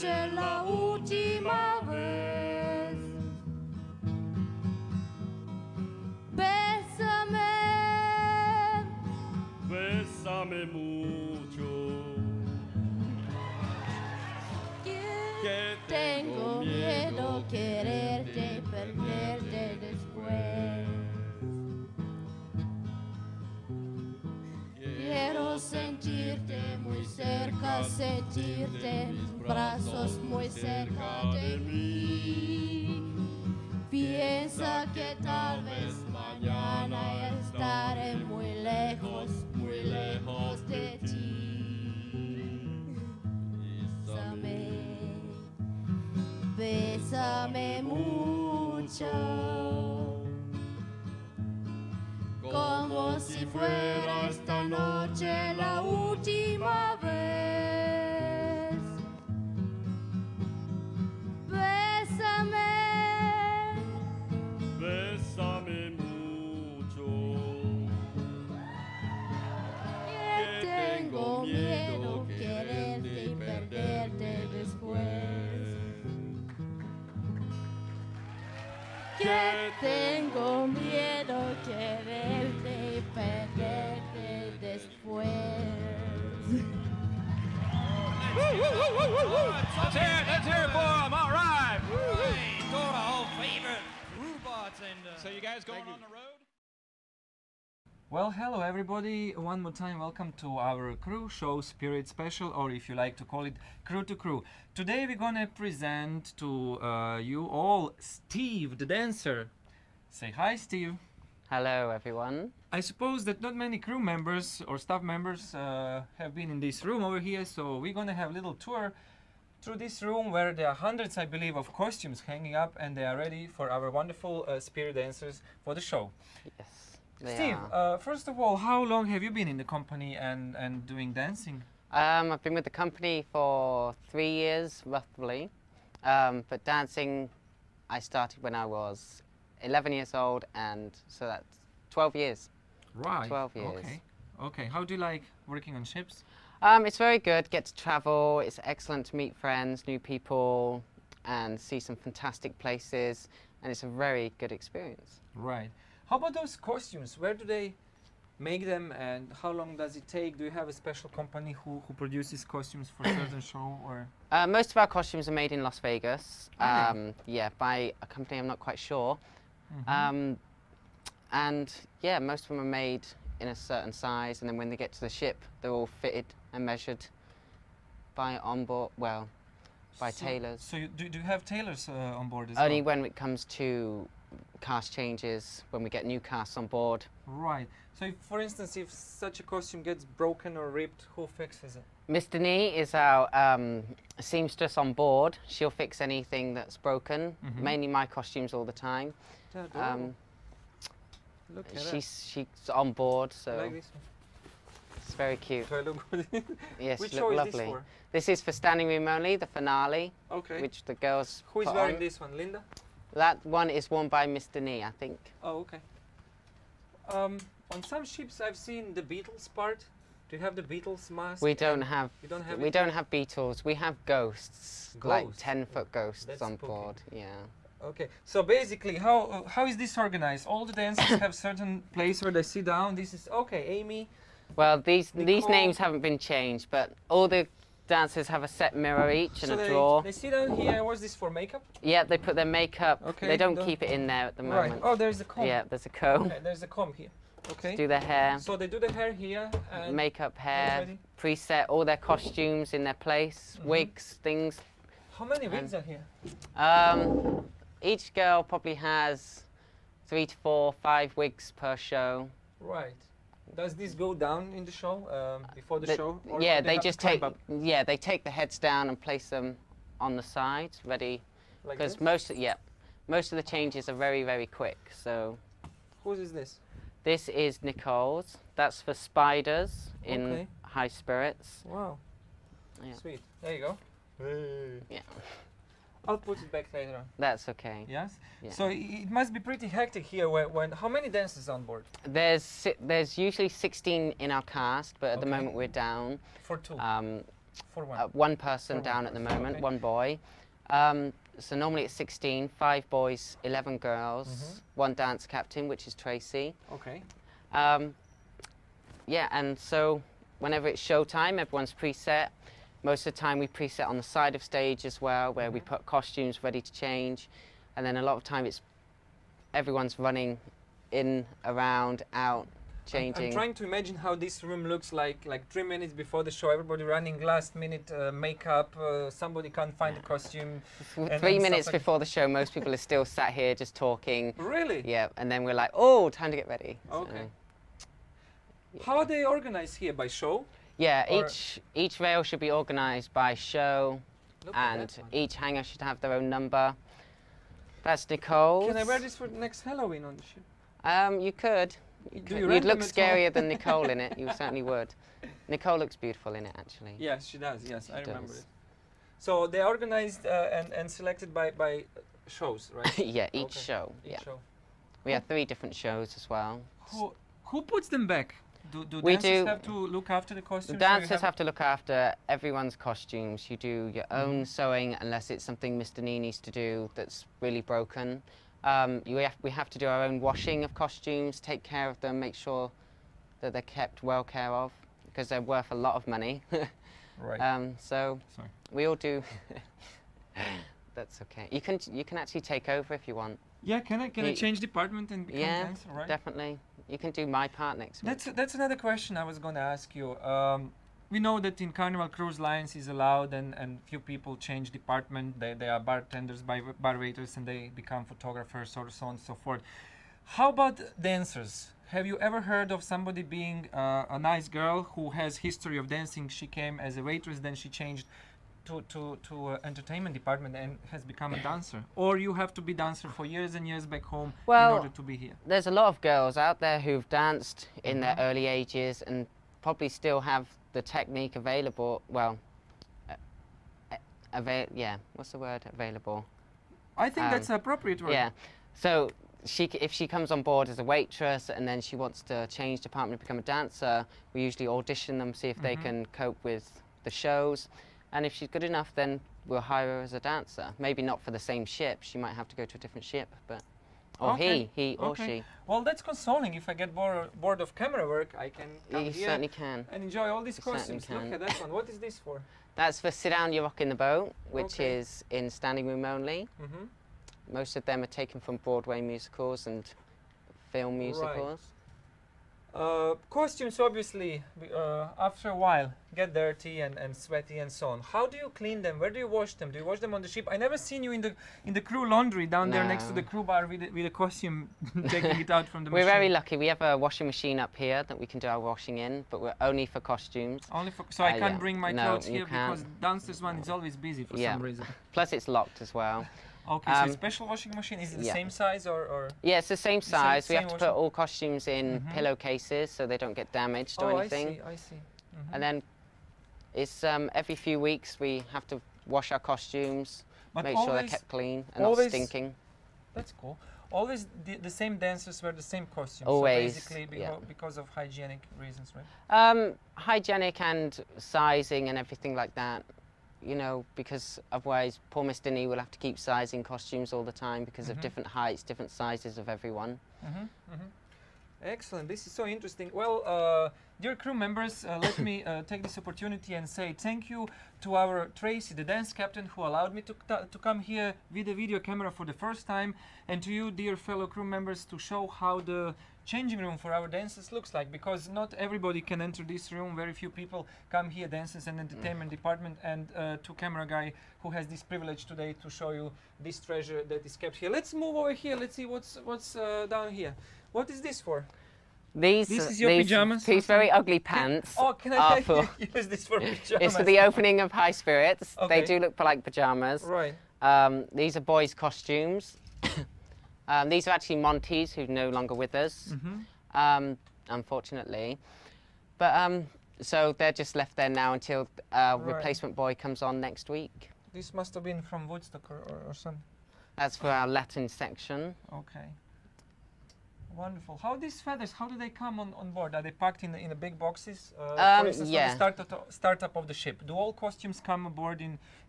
S4: noche la última vez. Bésame,
S8: Bésame mucho.
S4: que tengo miedo quererte y perderte después. Quiero sentirte muy cerca, sentirte en mis brazos muy cerca de mí. Piensa que tal vez mañana estaré muy lejos de ti. Bésame, bésame mucho, como si fuera esta noche la última vez. Bésame,
S8: Bésame mucho.
S4: que tengo miedo quererte y perderte después. Que tengo miedo quererte y perderte después.
S2: Let's hear it for them. All right. Hey, Dora, our favorite crew bartender. So you guys going on the road?
S1: Well, hello everybody, one more time welcome to our crew show Spirit Special, or if you like to call it Crew to Crew. Today we're gonna present to you all Steve the dancer. Say hi, Steve.
S9: Hello, everyone.
S1: I suppose that not many crew members or staff members have been in this room over here, so we're gonna have a little tour through this room where there are hundreds, I believe, of costumes hanging up, and they are ready for our wonderful spirit dancers for the show.
S9: Yes, they
S1: Steve,
S9: are.
S1: first of all, how long have you been in the company and doing dancing?
S9: I've been with the company for 3 years, roughly. But dancing, I started when I was 11 years old, and so that's 12 years.
S1: Right.
S9: 12 years.
S1: Okay. Okay. How do you like working on ships?
S9: It's very good, get to travel, it's excellent to meet friends, new people, and see some fantastic places, and it's a very good experience.
S1: Right. How about those costumes? Where do they make them, and how long does it take? Do you have a special company who produces costumes for a certain show, or?
S9: Most of our costumes are made in Las Vegas.
S1: Really?
S9: Yeah, by a company I'm not quite sure.
S1: Mhm.
S9: And yeah, most of them are made in a certain size, and then when they get to the ship, they're all fitted and measured by onboard, well, by tailors.
S1: So do you have tailors on board as well?
S9: Only when it comes to cast changes, when we get new casts on board.
S1: Right. So, if, for instance, if such a costume gets broken or ripped, who fixes it?
S9: Miss Denis is our seamstress on board. She'll fix anything that's broken, mainly my costumes all the time.
S1: Look at
S9: She's on board, so
S1: like this one.
S9: it's very cute.
S1: Do I look good?
S9: Yes,
S1: Which
S9: you
S1: show
S9: look
S1: is
S9: lovely.
S1: this for?
S9: This is for standing room only, the finale,
S1: Okay.
S9: which the girls
S1: Who is
S9: put
S1: wearing
S9: on.
S1: this one? Linda?
S9: That one is worn by Miss Denis, I think.
S1: Oh, okay. On some ships, I've seen the Beatles part. Do you have the Beatles mask?
S9: We don't have.
S1: You don't have
S9: We
S1: it?
S9: don't have beetles. We have ghosts, like
S1: Ghosts?
S9: 10-foot ghosts
S1: That's
S9: on
S1: spooky.
S9: board. Yeah.
S1: Okay. So basically, how is this organized? All the dancers have certain place where they sit down. This is okay. Amy.
S9: Well, these
S1: Nicole.
S9: names haven't been changed, but all the dancers have a set mirror each and
S1: So
S9: a
S1: they,
S9: drawer.
S1: they sit down here. What's this for? Makeup?
S9: Yeah, they put their makeup.
S1: Okay,
S9: They don't
S1: don't-
S9: keep it in there at the
S1: Right.
S9: moment.
S1: Oh, there's a comb.
S9: Yeah, there's a comb.
S1: Okay, there's a comb here. Okay.
S9: Do their hair,
S1: So they do the hair here and
S9: makeup, hair,
S1: ready?
S9: preset all their costumes in their place, wigs, things.
S1: How many wigs are here?
S9: Each girl probably has 3 to 4, 5 wigs per show.
S1: Right. Does this go down in the show before the
S9: The-
S1: show? Or
S9: yeah,
S1: do
S9: they
S1: have to
S9: just
S1: climb
S9: take.
S1: up
S9: Yeah, they take the heads down and place them on the sides, ready.
S1: like
S9: Because
S1: this?
S9: most of the changes are very, very quick. So
S1: Whose is this?
S9: this is Nicole's. That's for spiders in
S1: Okay.
S9: high spirits.
S1: Wow.
S9: Yeah.
S1: Sweet. There you go. Hey.
S9: Yeah,
S1: I'll put it back later on.
S9: that's okay.
S1: Yes.
S9: Yeah.
S1: So it must be pretty hectic here. When how many dancers on board?
S9: There's usually 16 in our cast, but at the
S1: Okay.
S9: moment we're down.
S1: For two. For one.
S9: One person
S1: For
S9: down
S1: one
S9: at the
S1: person,
S9: moment,
S1: okay.
S9: one boy. So normally it's 16, 5 boys, 11 girls, one dance captain, which is Tracy.
S1: Okay.
S9: Yeah, and so whenever it's showtime, everyone's preset. Most of the time we preset on the side of stage as well, where we put costumes ready to change. And then a lot of time it's everyone's running in, around, out, changing.
S1: I'm trying to imagine how this room looks like 3 minutes before the show, everybody running last minute makeup, somebody can't find a costume.
S9: 3 minutes before the show, most people are still sat here just talking.
S1: Really?
S9: Yeah, and then we're like, oh, time to get ready.
S1: Okay.
S9: So,
S1: How are they organized here? By show?
S9: yeah,
S1: Or-
S9: each rail should be organised by show,
S1: Look at
S9: and
S1: that one.
S9: each hanger should have their own number. That's Nicole's.
S1: Can I wear this for next Halloween on the ship?
S9: You could.
S1: Do you
S9: You'd
S1: rent
S9: look
S1: them at
S9: scarier
S1: all?
S9: than Nicole in it. You certainly would. Nicole looks beautiful in it, actually.
S1: Yes, she does. Yes, I remember
S9: does.
S1: it. So they're organized and selected by shows, right?
S9: Yeah, each
S1: Okay.
S9: show.
S1: Each
S9: Yeah,
S1: show.
S9: we have 3 different shows as well.
S1: Who puts them back? Do
S9: We
S1: dancers
S9: do-
S1: have to look after the
S9: The
S1: costumes? or you
S9: dancers have to look after everyone's costumes. You do your own sewing unless it's something Mr. Nee needs to do that's really broken. We have to do our own washing of costumes, take care of them, make sure that they're kept well care of, because they're worth a lot of money.
S1: Right.
S9: So
S1: Sorry.
S9: we all do. That's okay. You can actually take over if you want.
S1: Yeah, can I
S9: You-
S1: change department and become
S9: Yeah,
S1: dancer? Right.
S9: definitely. You can do my part next week.
S1: That's another question I was going to ask you. We know that in Carnival Cruise Lines is allowed, and few people change department. They are bartenders, bar waiters, and they become photographers, or so on and so forth. How about dancers? Have you ever heard of somebody being a nice girl who has history of dancing? She came as a waitress, then she changed to entertainment department and has become a dancer. Or you have to be dancer for years and years back home in
S9: Well,
S1: order to be here.
S9: There's a lot of girls out there who've danced in their
S1: Mm-hmm.
S9: early ages and probably still have the technique available. Well, yeah, what's the word? Available.
S1: I think that's appropriate word.
S9: Yeah. So if she comes on board as a waitress and then she wants to change department and become a dancer, we usually audition them, see if they can cope with the shows. And if she's good enough, then we'll hire her as a dancer. Maybe not for the same ship. She might have to go to a different ship, but or
S1: Okay,
S9: he or
S1: okay.
S9: she.
S1: Well, that's consoling. If I get bored of camera work, I can come
S9: You
S1: here
S9: certainly can.
S1: and enjoy all these
S9: You certainly
S1: costumes. Look
S9: can.
S1: at that one. What is this for?
S9: That's for Sit Down, You Rock in the Boat, which
S1: Okay.
S9: is in standing room only.
S1: Mm-hmm.
S9: Most of them are taken from Broadway musicals and film musicals.
S1: Costumes, obviously, after a while, get dirty and sweaty and so on. How do you clean them? Where do you wash them? Do you wash them on the ship? I never seen you in the crew laundry down there next to
S9: No.
S1: the crew bar with a costume, taking it out from the
S9: We're
S1: machine.
S9: very lucky. We have a washing machine up here that we can do our washing in, but we're only for costumes.
S1: Only for, so I can't
S9: yeah.
S1: bring my
S9: No,
S1: clothes
S9: you
S1: here because
S9: can't.
S1: downstairs one is always busy for
S9: Yeah.
S1: some reason.
S9: Plus it's locked as well.
S1: Okay, so
S9: Um,
S1: a special washing machine. Is it the
S9: yeah.
S1: same size or?
S9: Yeah, it's the same size. We
S1: same
S9: have to put
S1: washing-
S9: all costumes in pillowcases so they don't get damaged or
S1: Oh,
S9: anything.
S1: I see. Mhm.
S9: And then it's every few weeks we have to wash our costumes,
S1: But
S9: make sure they're
S1: always-
S9: kept clean and not
S1: always-
S9: stinking.
S1: That's cool. Always the same dancers wear the same costumes.
S9: Always,
S1: So basically,
S9: yeah.
S1: because of hygienic reasons, right?
S9: Hygienic and sizing and everything like that. You know, because otherwise poor Mr. Nee will have to keep sizing costumes all the time because of different heights, different sizes of everyone.
S1: Excellent. This is so interesting. Well, dear crew members, let me take this opportunity and say thank you to our Tracy, the dance captain, who allowed me to come here with a video camera for the first time, and to you, dear fellow crew members, to show how the changing room for our dancers looks like, because not everybody can enter this room. Very few people come here, dancers and entertainment department, and to camera guy who has this privilege today to show you this treasure that is kept here. Let's move over here. Let's see what's down here. What is this for?
S9: This
S1: is your pajamas?
S9: These very ugly pants.
S1: Oh, can
S9: are
S1: I
S9: for,
S1: use this for pajamas?
S9: it's for the opening of High Spirits.
S1: Okay.
S9: They do look like pajamas.
S1: Right.
S9: These are boys' costumes. These are actually Monty's, who's no longer with us, unfortunately. But so they're just left there now until replacement boy comes on next week.
S1: This must have been from Woodstock or something.
S9: That's for our Latin section.
S1: Okay. Wonderful. How these feathers? How do they come on board? Are they packed in the big boxes? For instance,
S9: yeah.
S1: for the startup of the ship, do all costumes come aboard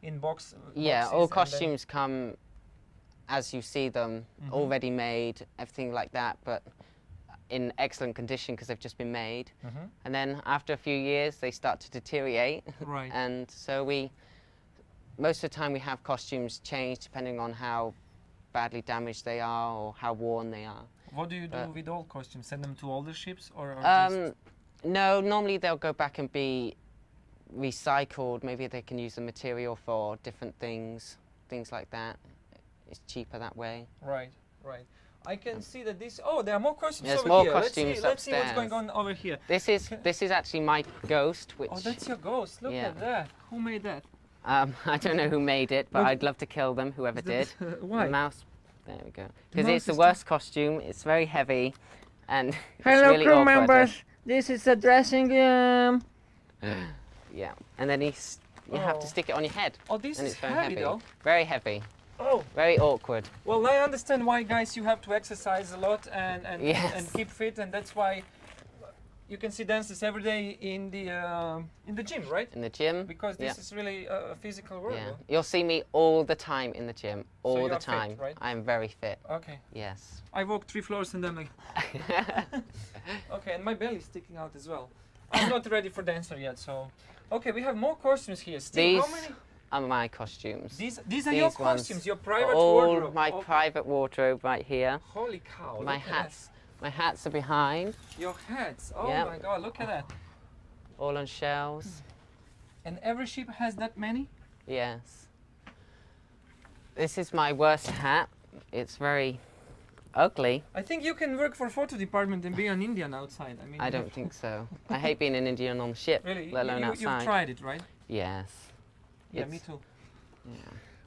S1: in box?
S9: Yeah,
S1: boxes
S9: all
S1: and then-
S9: costumes come as you see them, already made, everything like that, but in excellent condition because they've just been made. And then after a few years, they start to deteriorate.
S1: Right.
S9: And so most of the time we have costumes changed depending on how badly damaged they are or how worn they are.
S1: What do you do with old costumes? Send them to older ships or just...
S9: No, normally they'll go back and be recycled. Maybe they can use the material for different things like that. It's cheaper that way.
S1: Right, right. I can see that this... Oh, there are more costumes
S9: There's
S1: over
S9: more
S1: here.
S9: costumes
S1: Let's see what's
S9: upstairs.
S1: going on over here.
S9: This is actually my ghost, which...
S1: Oh, that's your ghost. Look
S9: Yeah.
S1: at that. Who made that?
S9: I don't know who made it, but I'd love to kill them, whoever did.
S1: Why?
S9: The mouse. There we go. Because
S1: mouse
S9: it's the
S1: is
S9: worst costume. It's very heavy, and it's
S10: Hello,
S9: really
S10: crew
S9: awkward.
S10: members. This is the dressing room.
S9: Yeah, and then you have to
S1: Oh.
S9: stick it on your head.
S1: Oh, this
S9: and
S1: is
S9: it's very
S1: heavy, though.
S9: Very heavy.
S1: Oh.
S9: Very awkward.
S1: Well, I understand why, guys, you have to exercise a lot and
S9: Yes.
S1: keep fit, and that's why you can see dancers every day in the gym, right?
S9: In the gym.
S1: Because this
S9: yeah.
S1: is really a physical work.
S9: Yeah. You'll see me all the time in the gym. All
S1: you're
S9: the
S1: fit,
S9: time.
S1: right?
S9: I'm very fit.
S1: Okay.
S9: Yes.
S1: I walk 3 floors and then like... Okay, and my belly's sticking out as well. I'm not ready for dancer yet, so... Okay, we have more costumes here. Steve, how
S9: These
S1: many?
S9: are my costumes.
S1: These are your
S9: These ones
S1: costumes, your private
S9: all
S1: wardrobe.
S9: my
S1: Oh,
S9: private wardrobe right here.
S1: Holy cow!
S9: My
S1: look at
S9: hats. My hats are behind,
S1: that. Your hats. Oh
S9: Yep.
S1: my God! Look at that.
S9: all on shelves.
S1: And every ship has that many?
S9: Yes. This is my worst hat. It's very ugly.
S1: I think you can work for photo department and be an Indian outside. I mean,
S9: I don't think so. I hate being an Indian on the ship,
S1: Really?
S9: let alone
S1: You've
S9: outside.
S1: tried it, right?
S9: Yes.
S1: Yeah,
S9: It's-
S1: me too.
S9: Yeah.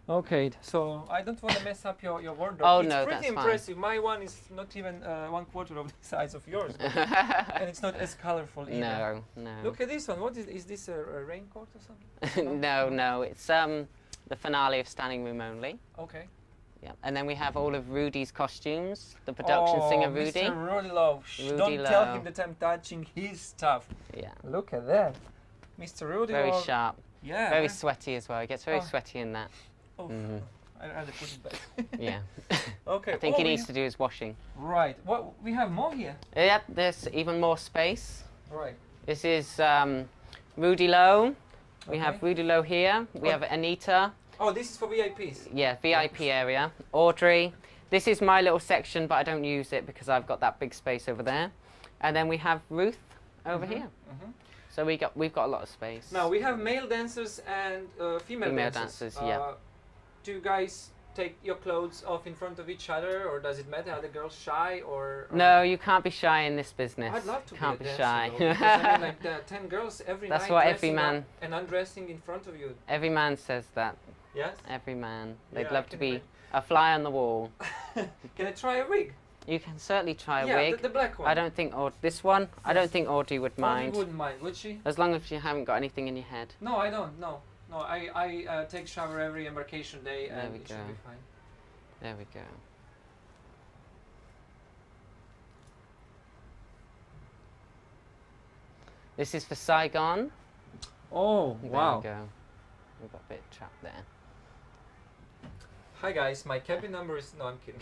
S1: Okay, so I don't want to mess up your wardrobe.
S9: Oh,
S1: it's
S9: no,
S1: pretty
S9: that's fine.
S1: impressive. My one is not even 1/4 of the size of yours, but and it's not as colorful either.
S9: No, no.
S1: Look at this one. What is this a raincoat or something?
S9: No, no. It's the finale of Standing Room Only.
S1: Okay.
S9: Yeah. And then we have all of Rudy's costumes. The production singer Rudy.
S1: Mr. Rudy Lowe.
S9: Rudy
S1: Don't tell
S9: Lowe.
S1: him that I'm touching his stuff.
S9: Yeah.
S1: Look at that. Mr. Rudy
S9: Very
S1: Lowe.
S9: sharp.
S1: Yeah.
S9: Very sweaty as well. It gets very
S1: Oh.
S9: sweaty in that.
S1: Oh,
S9: Mhm.
S1: I'd rather put it back.
S9: Yeah.
S1: Okay.
S9: I think
S1: oh,
S9: he
S1: we
S9: needs to do his washing.
S1: Right. What we have more here.
S9: Yeah, there's even more space.
S1: Right.
S9: This is Rudy Lowe. We have
S1: Okay.
S9: Rudy Lowe here. We have Anita.
S1: Oh, this is for VIPs.
S9: Yeah, VIP area. Audrey. This is my little section, but I don't use it because I've got that big space over there. And then we have Ruth over here. So we've got a lot of space.
S1: Now we have male dancers and female dancers.
S9: Yeah.
S1: Do you guys take your clothes off in front of each other, or does it matter? Are the girls shy, or?
S9: No, you can't be shy in this business.
S1: I'd love to
S9: Can't
S1: be
S9: be
S1: a
S9: shy.
S1: dancer, though, because, I mean, like there are 10 girls every
S9: That's
S1: night
S9: what every
S1: dressing up
S9: man-
S1: and undressing in front of you.
S9: Every man says that.
S1: Yes.
S9: Every man. They'd
S1: Yeah, I
S9: love to
S1: can
S9: be
S1: imagine.
S9: a fly on the wall.
S1: Can I try a wig?
S9: You can certainly try a
S1: Yeah,
S9: wig.
S1: the black one.
S9: I don't think this one. I don't think Audrey would
S1: Audrey
S9: mind.
S1: wouldn't mind, would she?
S9: As long as you haven't got anything in your head.
S1: No, I don't. No, no. I take shower every embarkation day,
S9: There
S1: and
S9: we
S1: it
S9: go.
S1: should be fine.
S9: There we go. This is for Saigon.
S1: Oh,
S9: There
S1: wow.
S9: we go. We've got a bit trapped there.
S1: Hi guys, my cabin number is... No, I'm kidding.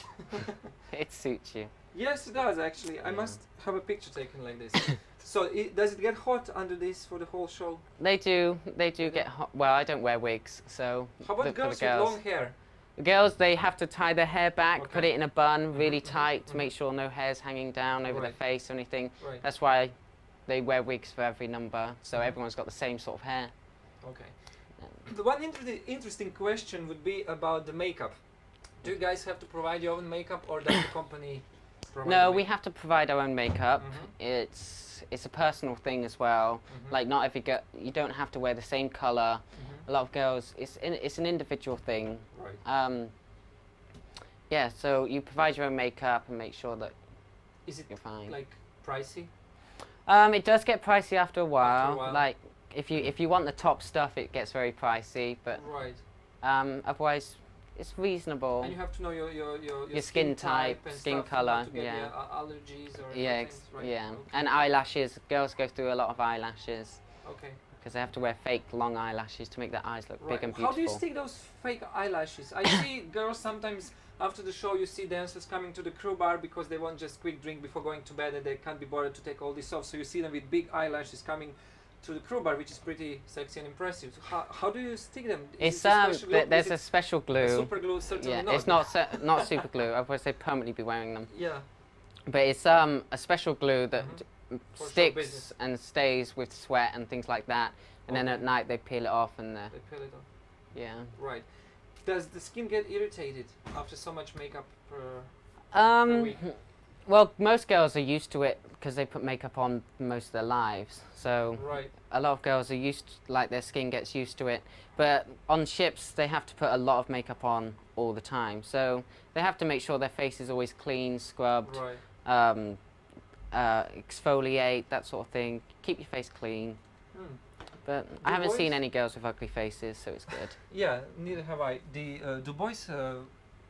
S9: It suits you.
S1: Yes, it does actually. I must have a picture taken like this. So, does it get hot under this for the whole show?
S9: They do get hot. Well, I don't wear wigs, so
S1: How about
S9: for the
S1: girls with
S9: girls.
S1: long hair?
S9: The girls, they have to tie their hair back, put
S1: Okay.
S9: it in a bun really tight to make sure no hair's hanging down over their
S1: Right.
S9: face or anything.
S1: Right.
S9: That's why they wear wigs for every number, so everyone's got the same sort of hair.
S1: Okay. The one interesting question would be about the makeup. Do you guys have to provide your own makeup, or does the company provide
S9: No,
S1: the
S9: we
S1: makeup?
S9: have to provide our own makeup.
S1: Mhm.
S9: It's a personal thing as well. Like not every girl, you don't have to wear the same color. A lot of girls, it's an individual thing.
S1: Right.
S9: Yeah, so you provide your own makeup and make sure that
S1: Is it
S9: you're fine.
S1: like pricey?
S9: It does get pricey after a while.
S1: After a while.
S9: Like if you want the top stuff, it gets very pricey. But
S1: Right.
S9: otherwise, it's reasonable.
S1: And you have to know your
S9: skin type,
S1: and
S9: skin
S1: stuff,
S9: colour,
S1: to get
S9: yeah.
S1: the allergies or
S9: Yeah,
S1: things, right?
S9: yeah.
S1: Okay.
S9: And eyelashes. Girls go through a lot of eyelashes
S1: Okay.
S9: because they have to wear fake long eyelashes to make their eyes look big and beautiful.
S1: How do you stick those fake eyelashes? I see girls sometimes after the show. You see dancers coming to the crew bar because they want just quick drink before going to bed and they can't be bothered to take all this off. So you see them with big eyelashes coming to the crew bar, which is pretty sexy and impressive. So how do you stick them?
S9: It's there's a special glue.
S1: Super glue, certainly
S9: yeah,
S1: not.
S9: it's not super glue. Otherwise they'd permanently be wearing them.
S1: Yeah.
S9: But it's a special glue that
S1: For show
S9: sticks
S1: business.
S9: and stays with sweat and things like that. And then at night they peel it off and
S1: They peel it off.
S9: yeah.
S1: Right. Does the skin get irritated after so much makeup per week?
S9: Well, most girls are used to it because they put makeup on most of their lives. So
S1: Right.
S9: a lot of girls are like their skin gets used to it. But on ships, they have to put a lot of makeup on all the time. So they have to make sure their face is always clean, scrubbed,
S1: Right.
S9: exfoliate, that sort of thing. Keep your face clean. But I haven't seen any girls with ugly faces, so it's good.
S1: Yeah, neither have I. Do boys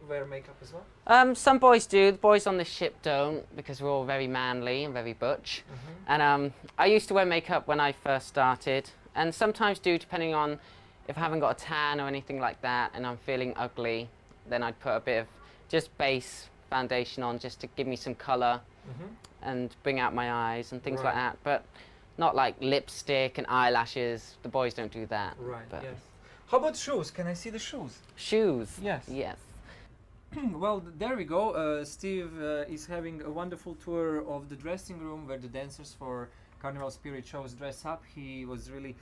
S1: wear makeup as well?
S9: Some boys do. The boys on the ship don't, because we're all very manly and very butch. And I used to wear makeup when I first started, and sometimes do, depending on if I haven't got a tan or anything like that, and I'm feeling ugly, then I'd put a bit of just base foundation on just to give me some colour and bring out my eyes and things like that. But not like lipstick and eyelashes. The boys don't do that.
S1: Right.
S9: But
S1: Yes. How about shoes? Can I see the shoes?
S9: shoes.
S1: Yes.
S9: Yes.
S1: Well, there we go. Steve is having a wonderful tour of the dressing room where the dancers for Carnival Spirit shows dress up. He was really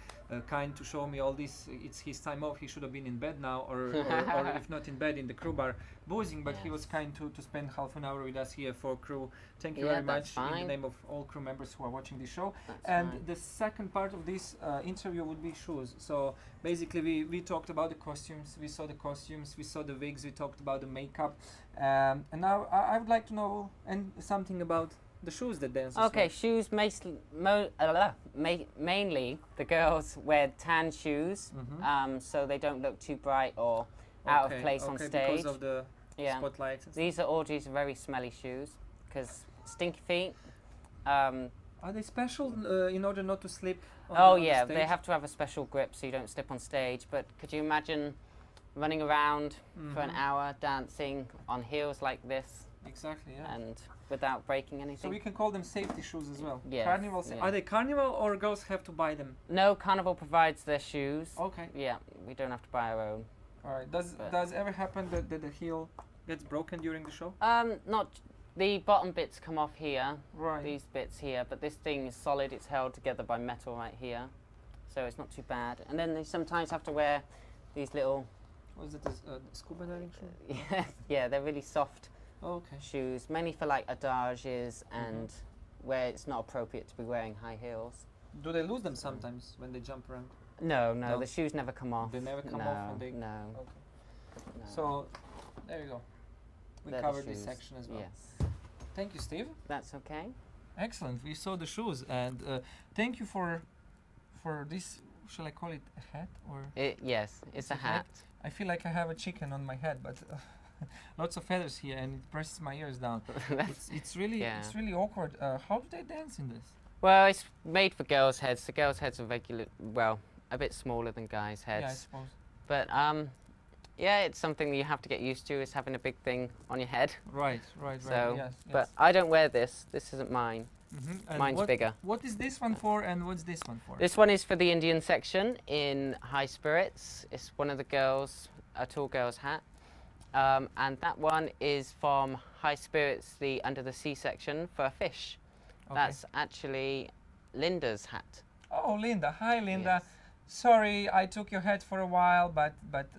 S1: kind to show me all this. It's his time off. He should have been in bed now, or if not in bed, in the crew bar boozing. But he was kind to spend half an hour with us here for crew. Thank you very much in the name of all crew members who are watching this show. And the second part of this interview would be shoes. So basically, we talked about the costumes. We saw the costumes. We saw the wigs. We talked about the makeup. And now I would like to know something about the shoes that dancers
S9: Okay,
S1: wear.
S9: shoes mainly the girls wear tan shoes, so they don't look too bright or out of place on stage.
S1: Because of the spotlights. And
S9: These are all these very smelly shoes because stinky feet.
S1: Are they special in order not to slip?
S9: On the stage? They have to have a special grip so you don't slip on stage. But could you imagine running around for an hour dancing on heels like this?
S1: Exactly, yeah.
S9: And without breaking anything.
S1: So we can call them safety shoes as well.
S9: Yes,
S1: Carnival.
S9: yeah.
S1: Are they Carnival or girls have to buy them?
S9: No, Carnival provides their shoes.
S1: Okay.
S9: Yeah, we don't have to buy our own.
S1: All right. Does ever happen that the heel gets broken during the show?
S9: Not the bottom bits come off here.
S1: Right.
S9: These bits here, but this thing is solid. It's held together by metal right here, so it's not too bad. And then they sometimes have to wear these little.
S1: What is it? Scuba diving shoe?
S9: Yeah, they're really soft.
S1: Okay.
S9: Shoes, mainly for like adages and where it's not appropriate to be wearing high heels.
S1: Do they lose them sometimes when they jump around?
S9: No, the shoes never come off.
S1: They never come off when they...
S9: No.
S1: Okay.
S9: No.
S1: So, there you go. We
S9: They're the
S1: covered this
S9: shoes.
S1: section as well.
S9: Yes.
S1: Thank you, Steve.
S9: That's okay.
S1: Excellent. We saw the shoes, and thank you for this. Shall I call it a hat or?
S9: Yes, it's a hat.
S1: I feel like I have a chicken on my head, but lots of feathers here, and it presses my ears down. it's really awkward. How do they dance in this?
S9: Well, it's made for girls' heads. The girls' heads are a bit smaller than guys' heads.
S1: Yeah, I suppose.
S9: But yeah, it's something that you have to get used to, is having a big thing on your head.
S1: Right.
S9: So,
S1: yes.
S9: but I don't wear this. This isn't mine.
S1: And
S9: Mine's bigger.
S1: What is this one for, and what's this one for?
S9: This one is for the Indian section in High Spirits. It's one of the girls, a tall girl's hat. And that one is from High Spirits, the Under the Sea section, for a fish.
S1: Okay.
S9: That's actually Linda's hat.
S1: Oh, Linda. Hi, Linda.
S9: Yes.
S1: Sorry, I took your head for a while, but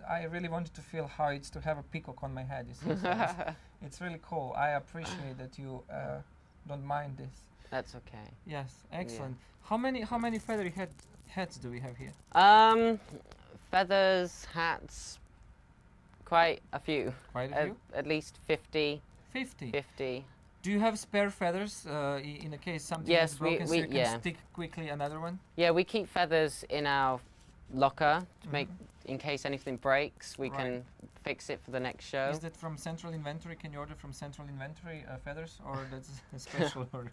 S1: I really wanted to feel how it's to have a peacock on my head. You see, so it's really cool. I appreciate that you don't mind this.
S9: That's okay.
S1: Yes, excellent. Yeah. How many feathery hats do we have here?
S9: Feathers, hats, quite a few.
S1: Quite a few?
S9: At least 50.
S1: 50?
S9: 50.
S1: Do you have spare feathers in a case something is broken, so you can stick quickly another one?
S9: Yeah, we keep feathers in our locker to make, in case anything breaks, we can fix it for the next show.
S1: Is that from central inventory? Can you order from central inventory feathers, or that's a special order?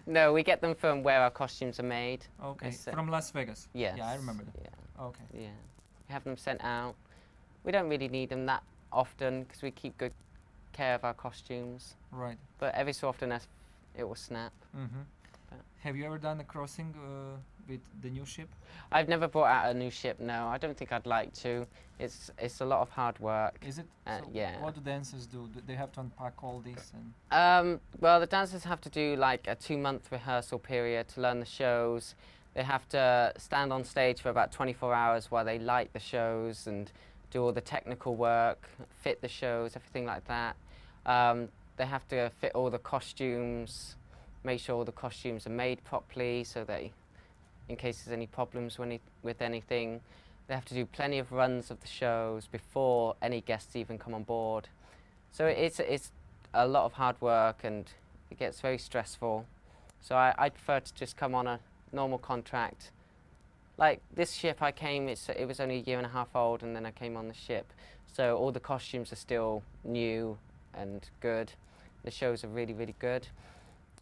S9: No, we get them from where our costumes are made.
S1: Okay, from Las Vegas.
S9: Yes.
S1: Yeah, I remember that.
S9: Yeah.
S1: Okay.
S9: Yeah, we have them sent out. We don't really need them that often because we keep good care of our costumes.
S1: Right.
S9: But every so often it will snap.
S1: Mm-hmm. Have you ever done a crossing with the new ship?
S9: I've never brought out a new ship. No, I don't think I'd like to. It's a lot of hard work.
S1: Is it? So
S9: yeah.
S1: What do dancers do? Do they have to unpack all this? And
S9: well, the dancers have to do like a 2-month rehearsal period to learn the shows. They have to stand on stage for about 24 hours while they light the shows and do all the technical work, fit the shows, everything like that. They have to fit all the costumes, make sure all the costumes are made properly so that in case there's any problems with anything. They have to do plenty of runs of the shows before any guests even come on board. So it's a lot of hard work and it gets very stressful. So I prefer to just come on a normal contract. Like this ship I came, it was only a 1.5 years old and then I came on the ship. So all the costumes are still new and good. The shows are really, really good.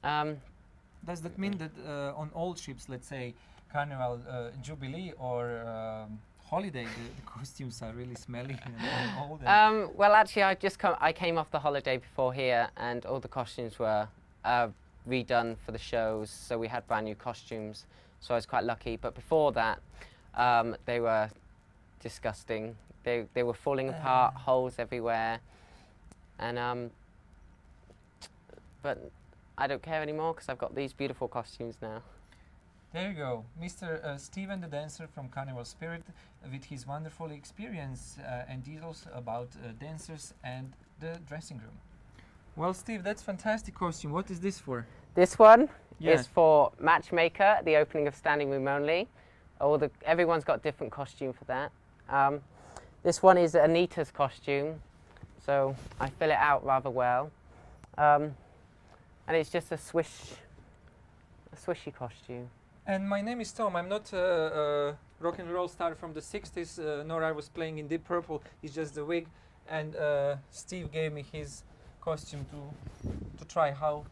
S1: Does that mean that on all ships, let's say Carnival, Jubilee or Holiday, the costumes are really smelly and old?
S9: Well, actually, I came off the Holiday before here, and all the costumes were redone for the shows, so we had brand new costumes. So I was quite lucky. But before that, they were disgusting. They were falling apart, holes everywhere, and but I don't care anymore because I've got these beautiful costumes now.
S1: There you go, Mr. Steven, the dancer from Carnival Spirit, with his wonderful experience and details about dancers and the dressing room. Well, Steve, that's fantastic costume. What is this for?
S9: This one is for Matchmaker at the opening of Standing Room Only. Everyone's got different costume for that. This one is Anita's costume, so I fill it out rather well. And it's just a swishy costume.
S1: And my name is Tom. I'm not a rock and roll star from the 60s, nor I was playing in Deep Purple. It's just the wig. And Steve gave me his costume to try how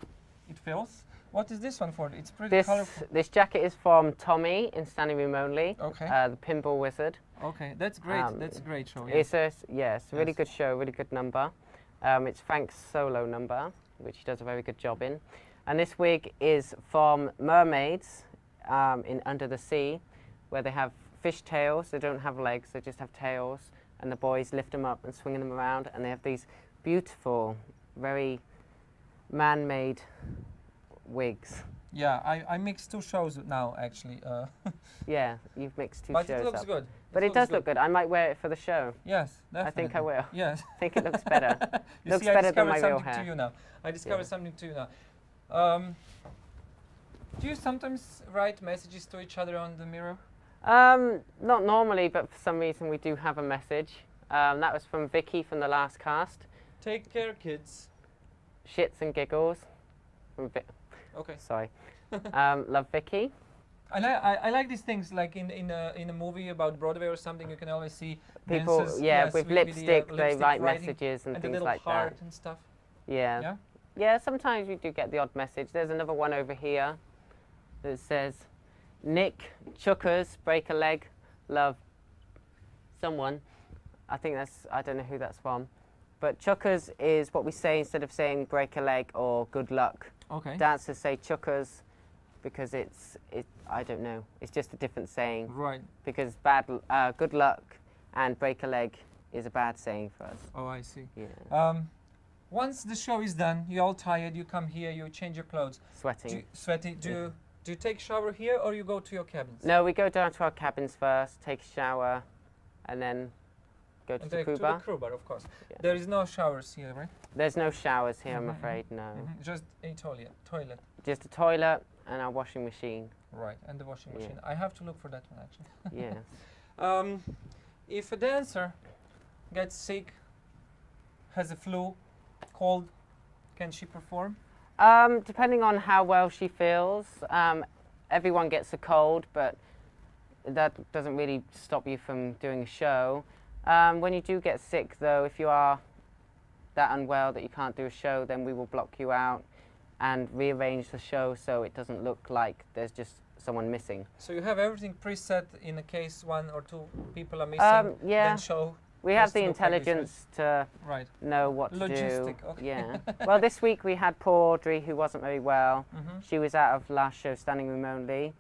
S1: it feels. What is this one for? It's pretty colorful.
S9: This jacket is from Tommy in Standing Room Only.
S1: Okay.
S9: The Pinball Wizard.
S1: Okay, that's great. That's a great show.
S9: It's a really good show, really good number. It's Frank's solo number, which he does a very good job in. And this wig is from Mermaids in Under the Sea, where they have fish tails. They don't have legs, they just have tails. And the boys lift them up and swing them around. And they have these beautiful, very man-made wigs.
S1: Yeah, I mixed 2 shows now, actually.
S9: Yeah, you've mixed 2
S1: but
S9: shows
S1: it looks
S9: up.
S1: good.
S9: But it does look good. I might wear it for the show.
S1: Yes, definitely.
S9: I think I will.
S1: Yes.
S9: I think it looks better.
S1: You see,
S9: better than my real
S1: I discovered something
S9: hair.
S1: to you now. I discovered something to you now. Do you sometimes write messages to each other on the mirror?
S9: Not normally, but for some reason we do have a message. That was from Vicky from the last cast.
S1: Take care, kids.
S9: Shits and giggles.
S1: Okay.
S9: Sorry. Love Vicky.
S1: I like these things, like in a movie about Broadway or something. You can always see
S9: people,
S1: dancers,
S9: with lipstick, they write
S1: writing
S9: messages and
S1: the
S9: things
S1: little
S9: like
S1: heart
S9: that.
S1: and stuff.
S9: Yeah.
S1: Yeah.
S9: Yeah. Sometimes we do get the odd message. There's another one over here that says, "Nick Chuckers, break a leg, love someone." I think I don't know who that's from. But chuckers is what we say instead of saying break a leg or good luck.
S1: Okay.
S9: Dancers say chuckers because I don't know. It's just a different saying.
S1: Right.
S9: Because good luck and break a leg is a bad saying for us.
S1: Oh, I see.
S9: Yeah.
S1: Once the show is done, you're all tired, you come here, you change your clothes.
S9: Sweating.
S1: Do you take shower here or you go to your cabins?
S9: No, we go down to our cabins first, take a shower, and then go to the crew bar.
S1: To the crew bar, of course.
S9: Yeah.
S1: There is no showers here, right?
S9: There's no showers here, I'm afraid, no.
S1: Just a toilet.
S9: Just a toilet and our washing machine.
S1: Right, and the washing machine. I have to look for that one, actually.
S9: Yes.
S1: If a dancer gets sick, has a flu, cold, can she perform?
S9: Depending on how well she feels. Everyone gets a cold, but that doesn't really stop you from doing a show. When you do get sick, though, if you are that unwell that you can't do a show, then we will block you out and rearrange the show so it doesn't look like there's just someone missing.
S1: So you have everything preset in a case one or two people are missing,
S9: yeah.
S1: then show.
S9: We have
S1: has
S9: the
S1: to look like this,
S9: intelligence to
S1: right?
S9: know what to
S1: Logistic,
S9: do.
S1: okay.
S9: Yeah. Well, this week we had poor Audrey, who wasn't very well.
S1: Mhm.
S9: She was out of last show standing room only.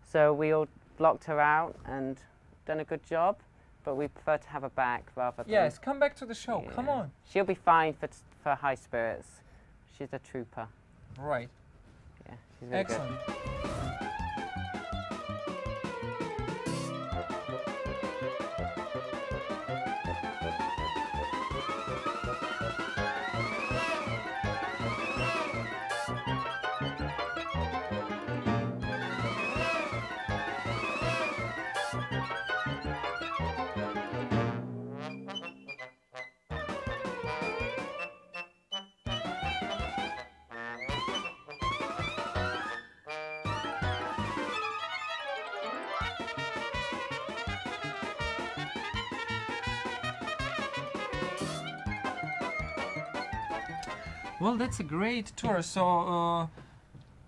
S9: So we all blocked her out and done a good job. But we prefer to have her back rather than...
S1: Yes, come back to the show.
S9: Yeah.
S1: Come on.
S9: She'll be fine for high spirits. She's a trooper.
S1: Right.
S9: Yeah, she's really good.
S1: Excellent. Well, that's a great tour. So, all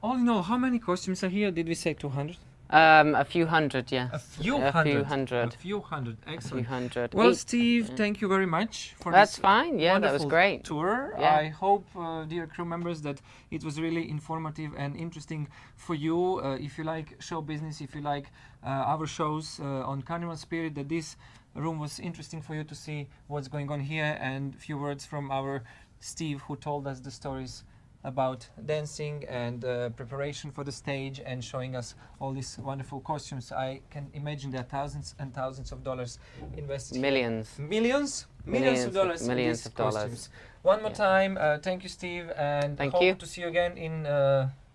S1: in all, how many costumes are here? Did we say 200?
S9: A few hundred, yes.
S1: A few
S9: A
S1: hundred.
S9: few hundred.
S1: A few hundred.
S9: A few
S1: Excellent.
S9: hundred.
S1: Well, Steve, thank you very much for
S9: That's
S1: this
S9: fine. Yeah, that was
S1: wonderful
S9: great.
S1: tour.
S9: Yeah.
S1: I hope, dear crew members, that it was really informative and interesting for you. If you like show business, if you like our shows on Carnival Spirit, that this room was interesting for you to see what's going on here, and a few words from our Steve, who told us the stories about dancing and preparation for the stage and showing us all these wonderful costumes. I can imagine there are thousands and thousands of dollars invested.
S9: Millions.
S1: Millions? Millions of dollars in
S9: millions
S1: these
S9: of dollars.
S1: costumes. One more
S9: Yeah.
S1: time, thank you, Steve, and
S9: Thank
S1: hope
S9: you.
S1: to see you again in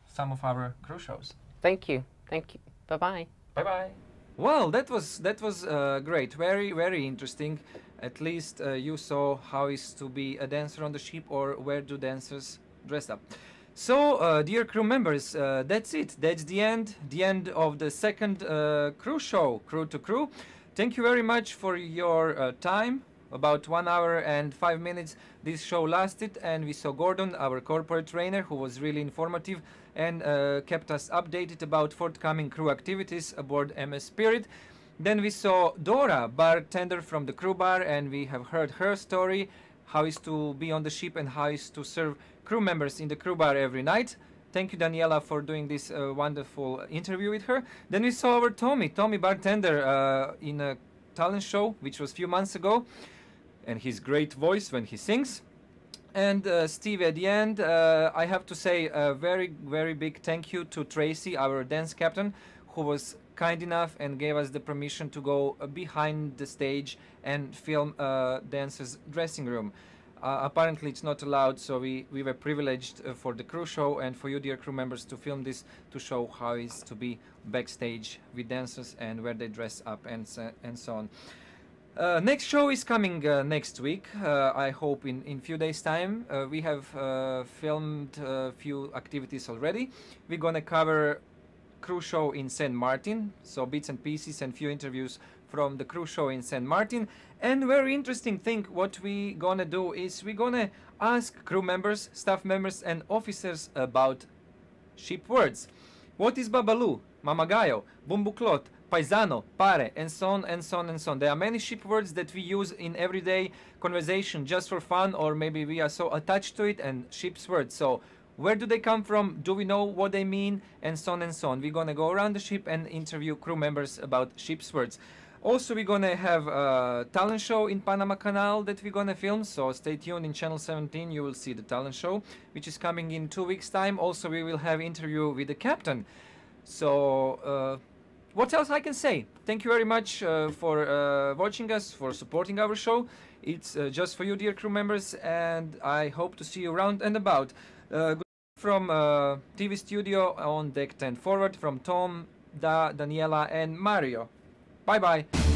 S1: some of our crew shows.
S9: Thank you. Thank you. Bye-bye.
S1: Bye-bye. Well, that was great. Very, very interesting. At least you saw how is to be a dancer on the ship, or where do dancers dress up. So, dear crew members, that's it. That's the end of the second crew show, Crew to Crew. Thank you very much for your time. About 1 hour and 5 minutes this show lasted, and we saw Gordon, our corporate trainer, who was really informative and kept us updated about forthcoming crew activities aboard MS Spirit. Then we saw Dora, bartender from the crew bar, and we have heard her story, how is to be on the ship and how is to serve crew members in the crew bar every night. Thank you, Daniela, for doing this wonderful interview with her. Then we saw our Tommy bartender in a talent show, which was a few months ago, and his great voice when he sings. And Steve, at the end, I have to say a very, very big thank you to Tracy, our dance captain, who was kind enough and gave us the permission to go behind the stage and film dancers' dressing room. Apparently it's not allowed, so we were privileged for the crew show and for you, dear crew members, to film this to show how it is to be backstage with dancers and where they dress up and so on. Next show is coming next week, I hope in few days time. We have filmed a few activities already. We're gonna cover crew show in St. Martin, so bits and pieces and few interviews from the crew show in St. Martin. And very interesting thing, what we gonna do is we're gonna ask crew members, staff members and officers about ship words. What is babalu, mamagayo, bumbuklot, paisano, pare, and so on and so on and so on. There are many ship words that we use in everyday conversation just for fun, or maybe we are so attached to it, and ship's words. So where do they come from? Do we know what they mean? And so on and so on. We're gonna go around the ship and interview crew members about ship's words. Also, we're gonna have a talent show in Panama Canal that we're gonna film, so stay tuned. In channel 17 you will see the talent show, which is coming in 2 weeks time. Also, we will have interview with the captain. So what else I can say? Thank you very much for watching us, for supporting our show. It's just for you, dear crew members, and I hope to see you around and about. Good from TV studio on deck 10 forward, from Tom, Daniela and Mario. Bye bye.